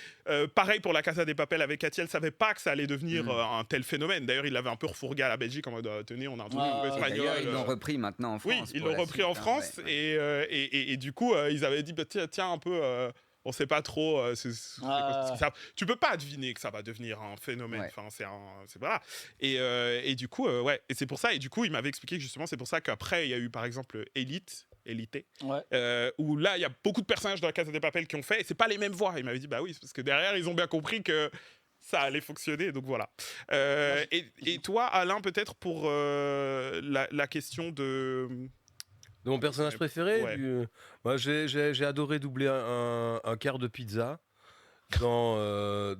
pareil pour la Casa des Papel avec Cathy, elle savait pas que ça allait devenir un tel phénomène. D'ailleurs, il l'avait un peu refourgué à la Belgique en mode, tenez, on a un truc Ouais, Et espagnol. d'ailleurs, ils l'ont repris maintenant en France. Oui, ils pour l'ont la repris en suite, hein, France ouais. et du coup, ils avaient dit bah, tiens un peu. On sait pas trop. C'est quoi, tu peux pas deviner que ça va devenir un phénomène. Ouais. Enfin, voilà. Et du coup, ouais. Et c'est pour ça. Et du coup, il m'avait expliqué que justement, c'est pour ça qu'après, il y a eu par exemple Elite. Ouais. Où là, il y a beaucoup de personnages de la Casa des Papel qui ont fait. Et c'est pas les mêmes voix. Il m'avait dit bah oui, c'est parce que derrière, ils ont bien compris que ça allait fonctionner. Donc voilà. Et toi, Alain, peut-être pour la question de De mon personnage préféré, Ouais. moi j'ai adoré doubler un quart de pizza dans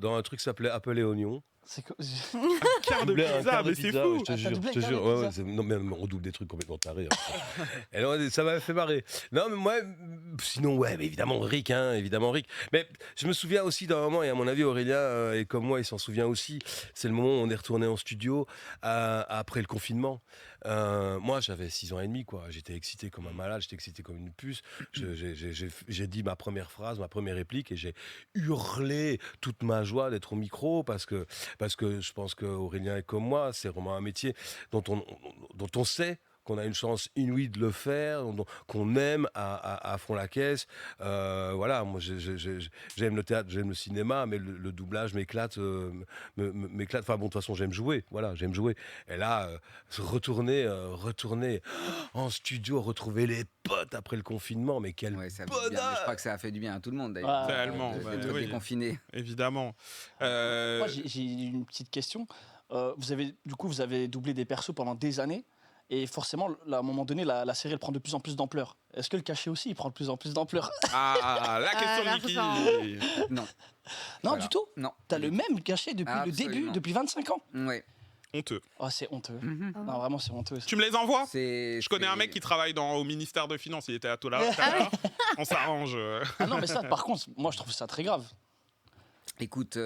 un truc qui s'appelait Apple et Oignon. C'est quoi? quart de Doubler un pizza, quart de mais c'est pizza, fou. ouais, je te Ah, t'as jure, doublé je te un quart de jure. Ouais, pizza. non, mais on double des trucs complètement tarés. Et alors, ça m'avait fait marrer. Non, mais moi, sinon, ouais, mais évidemment Rick, hein, évidemment Rick. Mais je me souviens aussi d'un moment, et à mon avis, Aurélien, et comme moi, il s'en souvient aussi, c'est le moment où on est retourné en studio après le confinement. Moi, j'avais 6 ans et demi, quoi. J'étais excité comme un malade, j'étais excité comme une puce. J'ai dit ma première phrase, ma première réplique, et j'ai hurlé toute ma joie d'être au micro parce que je pense qu'Aurélien est comme moi, c'est vraiment un métier dont on sait qu'on a une chance inouïe de le faire, qu'on aime à fond la caisse. Voilà, moi j'aime le théâtre, j'aime le cinéma, mais le doublage m'éclate. Enfin bon, de toute façon, j'aime jouer. Voilà, j'aime jouer. Et là, retourner en studio, retrouver les potes après le confinement, mais quel Ouais, ça fait du bien. Mais bonheur! je crois que ça a fait du bien à tout le monde d'ailleurs. Ouais, Tellement, D'être oui. déconfiné. Évidemment. Moi, j'ai une petite question. Vous avez doublé des persos pendant des années. Et forcément, là, à un moment donné, la série elle prend de plus en plus d'ampleur. Est-ce que le cachet aussi, il prend de plus en plus d'ampleur? La question de Niki. Non. Non, Voilà. du tout. Non. T'as le même cachet depuis le début, Absolument. depuis 25 ans. Ouais. Honteux. Oh, c'est honteux. Mhm. Non, vraiment, c'est honteux. Tu me les envoies? C'est- Je connais un c'est- mec qui travaille au ministère de Finances. Il était à tout là. On s'arrange. Ah non, mais ça, par contre, moi, je trouve ça très grave. Écoute,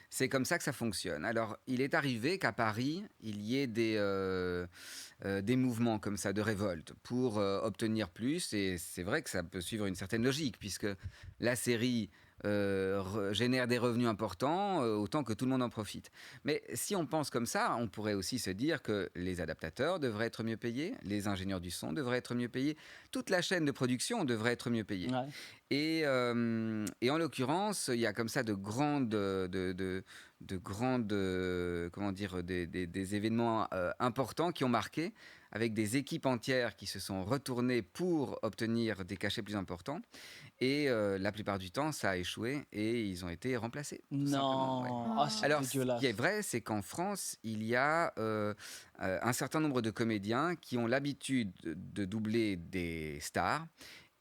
c'est comme ça que ça fonctionne. Alors, il est arrivé qu'à Paris, il y ait des mouvements comme ça de révolte pour obtenir plus. Et c'est vrai que ça peut suivre une certaine logique, puisque la série génère des revenus importants, autant que tout le monde en profite. Mais si on pense comme ça, on pourrait aussi se dire que les adaptateurs devraient être mieux payés, les ingénieurs du son devraient être mieux payés, toute la chaîne de production devrait être mieux payée. Ouais. Et en l'occurrence, il y a comme ça comment dire, des événements importants qui ont marqué, avec des équipes entières qui se sont retournées pour obtenir des cachets plus importants. Et la plupart du temps, ça a échoué et ils ont été remplacés. tout simplement, ouais. Non, ah, c'est Alors, ce dégueulasse. qui est vrai, c'est qu'en France, il y a un certain nombre de comédiens qui ont l'habitude de doubler des stars.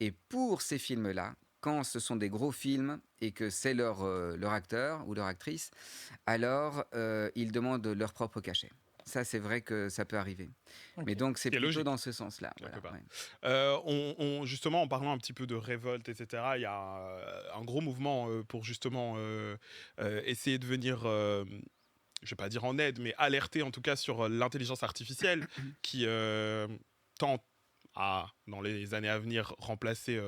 Et pour ces films-là, quand ce sont des gros films et que c'est leur acteur ou leur actrice, alors ils demandent leur propre cachet. Ça, c'est vrai que ça peut arriver. Ok. Mais donc, c'est Ce qui est plutôt logique, dans ce sens-là. quelque Voilà, part. ouais. Justement, en parlant un petit peu de révolte, etc., il y a un gros mouvement pour justement essayer de venir, je ne vais pas dire en aide, mais alerter en tout cas sur l'intelligence artificielle qui tente à, dans les années à venir, remplacer...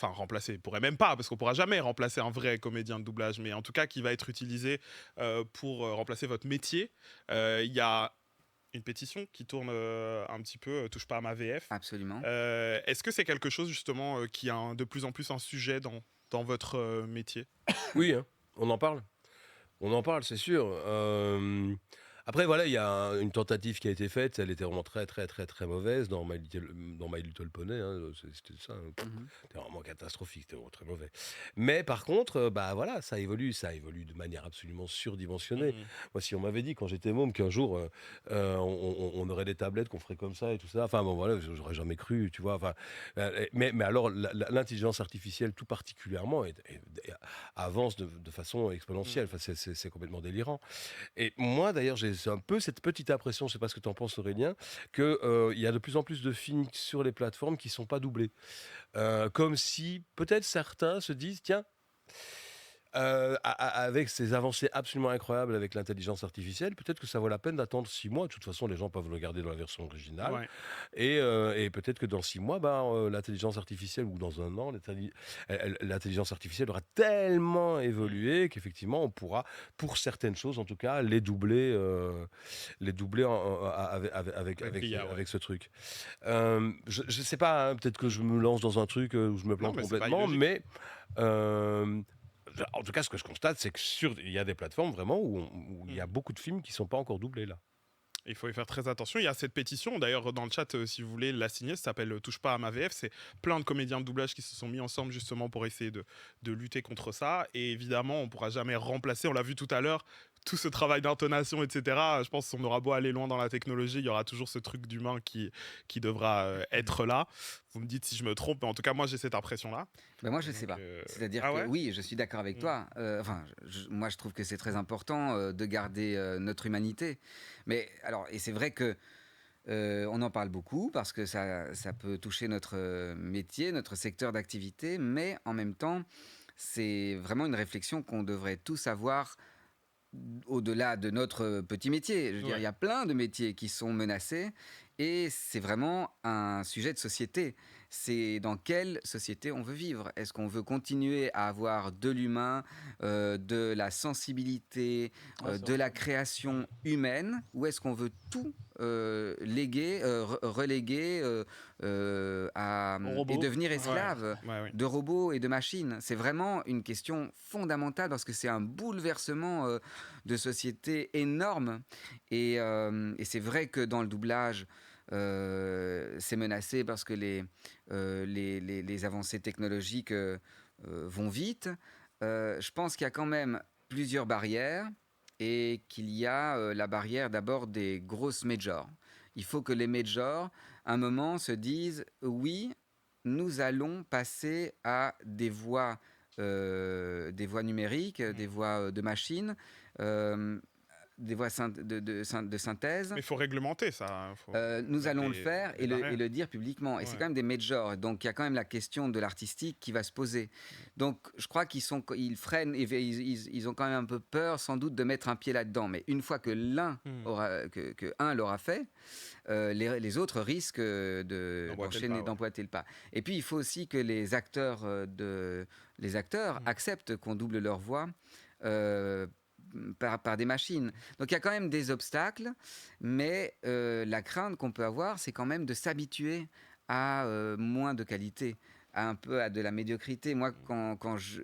Enfin, remplacer, pourrait même pas, parce qu'on pourra jamais remplacer un vrai comédien de doublage, mais en tout cas qui va être utilisé pour remplacer votre métier. Il y a une pétition qui tourne un petit peu, touche pas à ma VF. Absolument. Est-ce que c'est quelque chose justement qui a de plus en plus un sujet dans votre métier? Oui, hein, on en parle. On en parle, c'est sûr. Après, voilà, il y a une tentative qui a été faite. Elle était vraiment très, très, très, très mauvaise dans My Little Pony. Hein, c'était ça. Mhm. C'était vraiment catastrophique. C'était vraiment très mauvais. Mais par contre, bah voilà, ça évolue. Ça évolue de manière absolument surdimensionnée. Moi, si on m'avait dit quand j'étais môme qu'un jour on aurait des tablettes, qu'on ferait comme ça et tout ça, enfin bon, voilà, j'aurais jamais cru, tu vois. Enfin, mais alors, l'intelligence artificielle, tout particulièrement, avance de façon exponentielle. Enfin, c'est complètement délirant. Et moi, d'ailleurs, j'ai un peu cette petite impression, je ne sais pas ce que tu en penses, Aurélien, qu'il y a de plus en plus de films sur les plateformes qui ne sont pas doublés. Comme si peut-être certains se disent, tiens, avec ces avancées absolument incroyables avec l'intelligence artificielle, peut-être que ça vaut la peine d'attendre 6 mois. De toute façon, les gens peuvent le regarder dans la version originale. Ouais. Et peut-être que dans 6 mois, l'intelligence artificielle, ou dans un an, l'intelligence artificielle aura tellement évolué qu'effectivement, on pourra, pour certaines choses en tout cas, les doubler avec ce truc. Je ne sais pas, hein, peut-être que je me lance dans un truc où je me plante mais c'est pas complètement, illogique. mais... en tout cas, ce que je constate, c'est que il y a des plateformes vraiment où il y a beaucoup de films qui ne sont pas encore doublés là. Il faut y faire très attention. Il y a cette pétition, d'ailleurs, dans le chat, si vous voulez la signer, ça s'appelle Touche pas à ma VF. C'est plein de comédiens de doublage qui se sont mis ensemble justement pour essayer de lutter contre ça. Et évidemment, on ne pourra jamais remplacer, on l'a vu tout à l'heure, tout ce travail d'intonation, etc. Je pense qu'on aura beau aller loin dans la technologie, il y aura toujours ce truc d'humain qui devra être là. Vous me dites si je me trompe, mais en tout cas, moi, j'ai cette impression-là. Ben moi, je ne sais Donc, pas. C'est-à-dire ah que ouais oui, je suis d'accord avec toi. Enfin, moi, je trouve que c'est très important de garder notre humanité. Mais alors, et c'est vrai que on en parle beaucoup parce que ça peut toucher notre métier, notre secteur d'activité, mais en même temps, c'est vraiment une réflexion qu'on devrait tous avoir au-delà de notre petit métier. Je veux dire, il y a plein de métiers qui sont menacés et c'est vraiment un sujet de société. C'est dans quelle société on veut vivre. Est-ce qu'on veut continuer à avoir de l'humain, de la sensibilité, de la création humaine, ou est-ce qu'on veut tout reléguer et devenir esclave de robots et de machines? C'est vraiment une question fondamentale parce que c'est un bouleversement de société énorme. Et c'est vrai que dans le doublage, c'est menacé parce que les avancées technologiques vont vite. Je pense qu'il y a quand même plusieurs barrières et qu'il y a la barrière d'abord des grosses majors. Il faut que les majors, à un moment, se disent « oui, nous allons passer à des voix numériques, des voix de machines ». des voix de synthèse. Mais il faut réglementer ça. Nous allons le faire et des barrières. le dire publiquement. Et c'est Ouais. quand même des majors. Donc, il y a quand même la question de l'artistique qui va se poser. Donc, je crois ils freinent et ils ont quand même un peu peur, sans doute, de mettre un pied là-dedans. Mais une fois que que un l'aura fait, les autres risquent d'emboîter le pas. Et puis, il faut aussi que les acteurs acceptent qu'on double leur voix. Par des machines. Donc il y a quand même des obstacles, mais la crainte qu'on peut avoir, c'est quand même de s'habituer à moins de qualité, à de la médiocrité. Moi,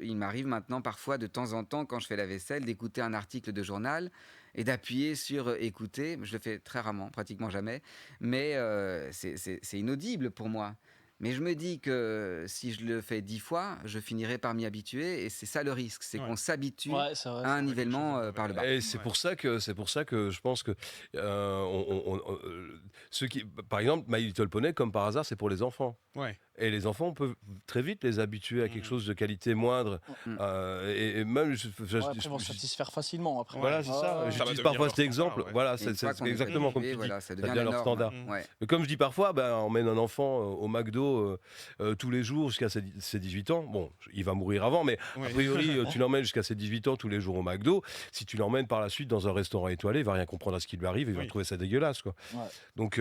il m'arrive maintenant parfois de temps en temps, quand je fais la vaisselle, d'écouter un article de journal et d'appuyer sur écouter. Je le fais très rarement, pratiquement jamais, mais c'est inaudible pour moi. Mais je me dis que si je le fais 10 fois, je finirai par m'y habituer. Et c'est ça le risque, c'est qu'on s'habitue C'est vrai, à un nivellement par le bas. Et c'est pour ça que je pense que ceux qui, par exemple, My Little Pony, comme par hasard, c'est pour les enfants. Ouais. Et les enfants, on peut très vite les habituer à quelque chose de qualité moindre. Et même, Après, ils vont se satisfaire facilement. Après. voilà, c'est ça. Ouais. Ça va J'utilise devenir parfois leur cet exemple. standard, ouais. Voilà, Et une c'est fois qu'on est exactement comme habitué, tu dis. voilà, ça Ça devient devient la leur norme. standard. Ouais. Mais comme je dis parfois, on mène un enfant au McDo tous les jours jusqu'à ses 18 ans. Bon, il va mourir avant, mais Ouais. a priori, tu l'emmènes jusqu'à ses 18 ans tous les jours au McDo. Si tu l'emmènes par la suite dans un restaurant étoilé, il va rien comprendre à ce qui lui arrive, il va Oui. trouver ça dégueulasse, quoi. Ouais. Donc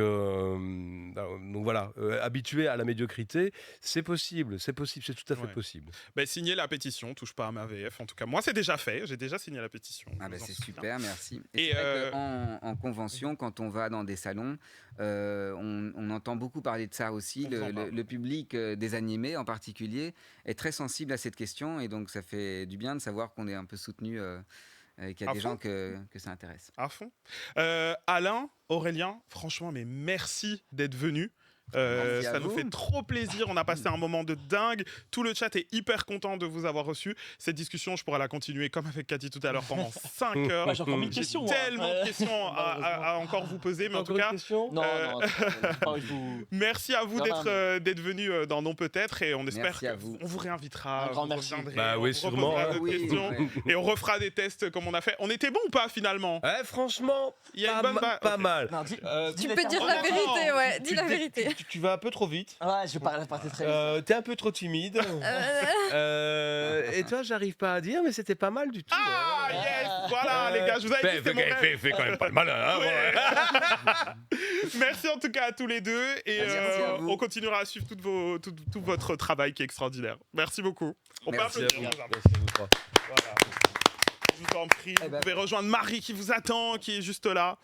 voilà, habitué à la médiocrité, c'est possible, c'est tout à fait Ouais. possible. Ben, signez la pétition, touche pas à ma VF. En tout cas, moi, c'est déjà fait. J'ai déjà signé la pétition. Ah je ben vous en c'est souviens. super, merci. Et, Et c'est vrai qu'en convention, quand on va dans des salons, on entend beaucoup parler de ça aussi. On vous en parle. Le public des animés en particulier est très sensible à cette question et donc ça fait du bien de savoir qu'on est un peu soutenu et qu'il y a À des fond. gens que ça intéresse. À fond. Alain, Aurélien, franchement, mais merci d'être venus. Merci à Ça nous vous. fait trop plaisir. On a passé un moment de dingue. Tout le chat est hyper content de vous avoir reçu. Cette discussion, je pourrais la continuer comme avec Cathy tout à l'heure pendant 5 heures. J'ai encore 1000 J'ai questions. tellement de questions à encore vous poser. Mais en tout cas, Non, je vous. merci à vous De rien, d'être venus dans Non Peut-être. Et on espère Merci à qu'on vous. vous réinvitera. Un grand vous merci. reviendrez, Bah on oui, vous sûrement, reposera hein. d'autres Oui, questions. ouais. Et on refera des tests comme on a fait. On était bon ou pas finalement? Franchement, Il y a une bonne pas mal. Non, Tu peux dire la vérité, ouais, dis la vérité. Tu vas un peu trop vite. Ouais, je vais parler très vite. T'es un peu trop timide. Et toi, j'arrive pas à dire, mais c'était pas mal du tout. Ah yes, voilà les gars, je vous avais dit c'était mon rêve. Fais quand même pas le malin, hein, ouais. Merci en tout cas à tous les deux et Merci à vous. on continuera à suivre tout votre travail qui est extraordinaire. Merci beaucoup. On peut Merci à applaudir. Merci à vous trois. Voilà. Je vous en prie, Eh vous ben, pouvez rejoindre Marie qui vous attend, qui est juste là.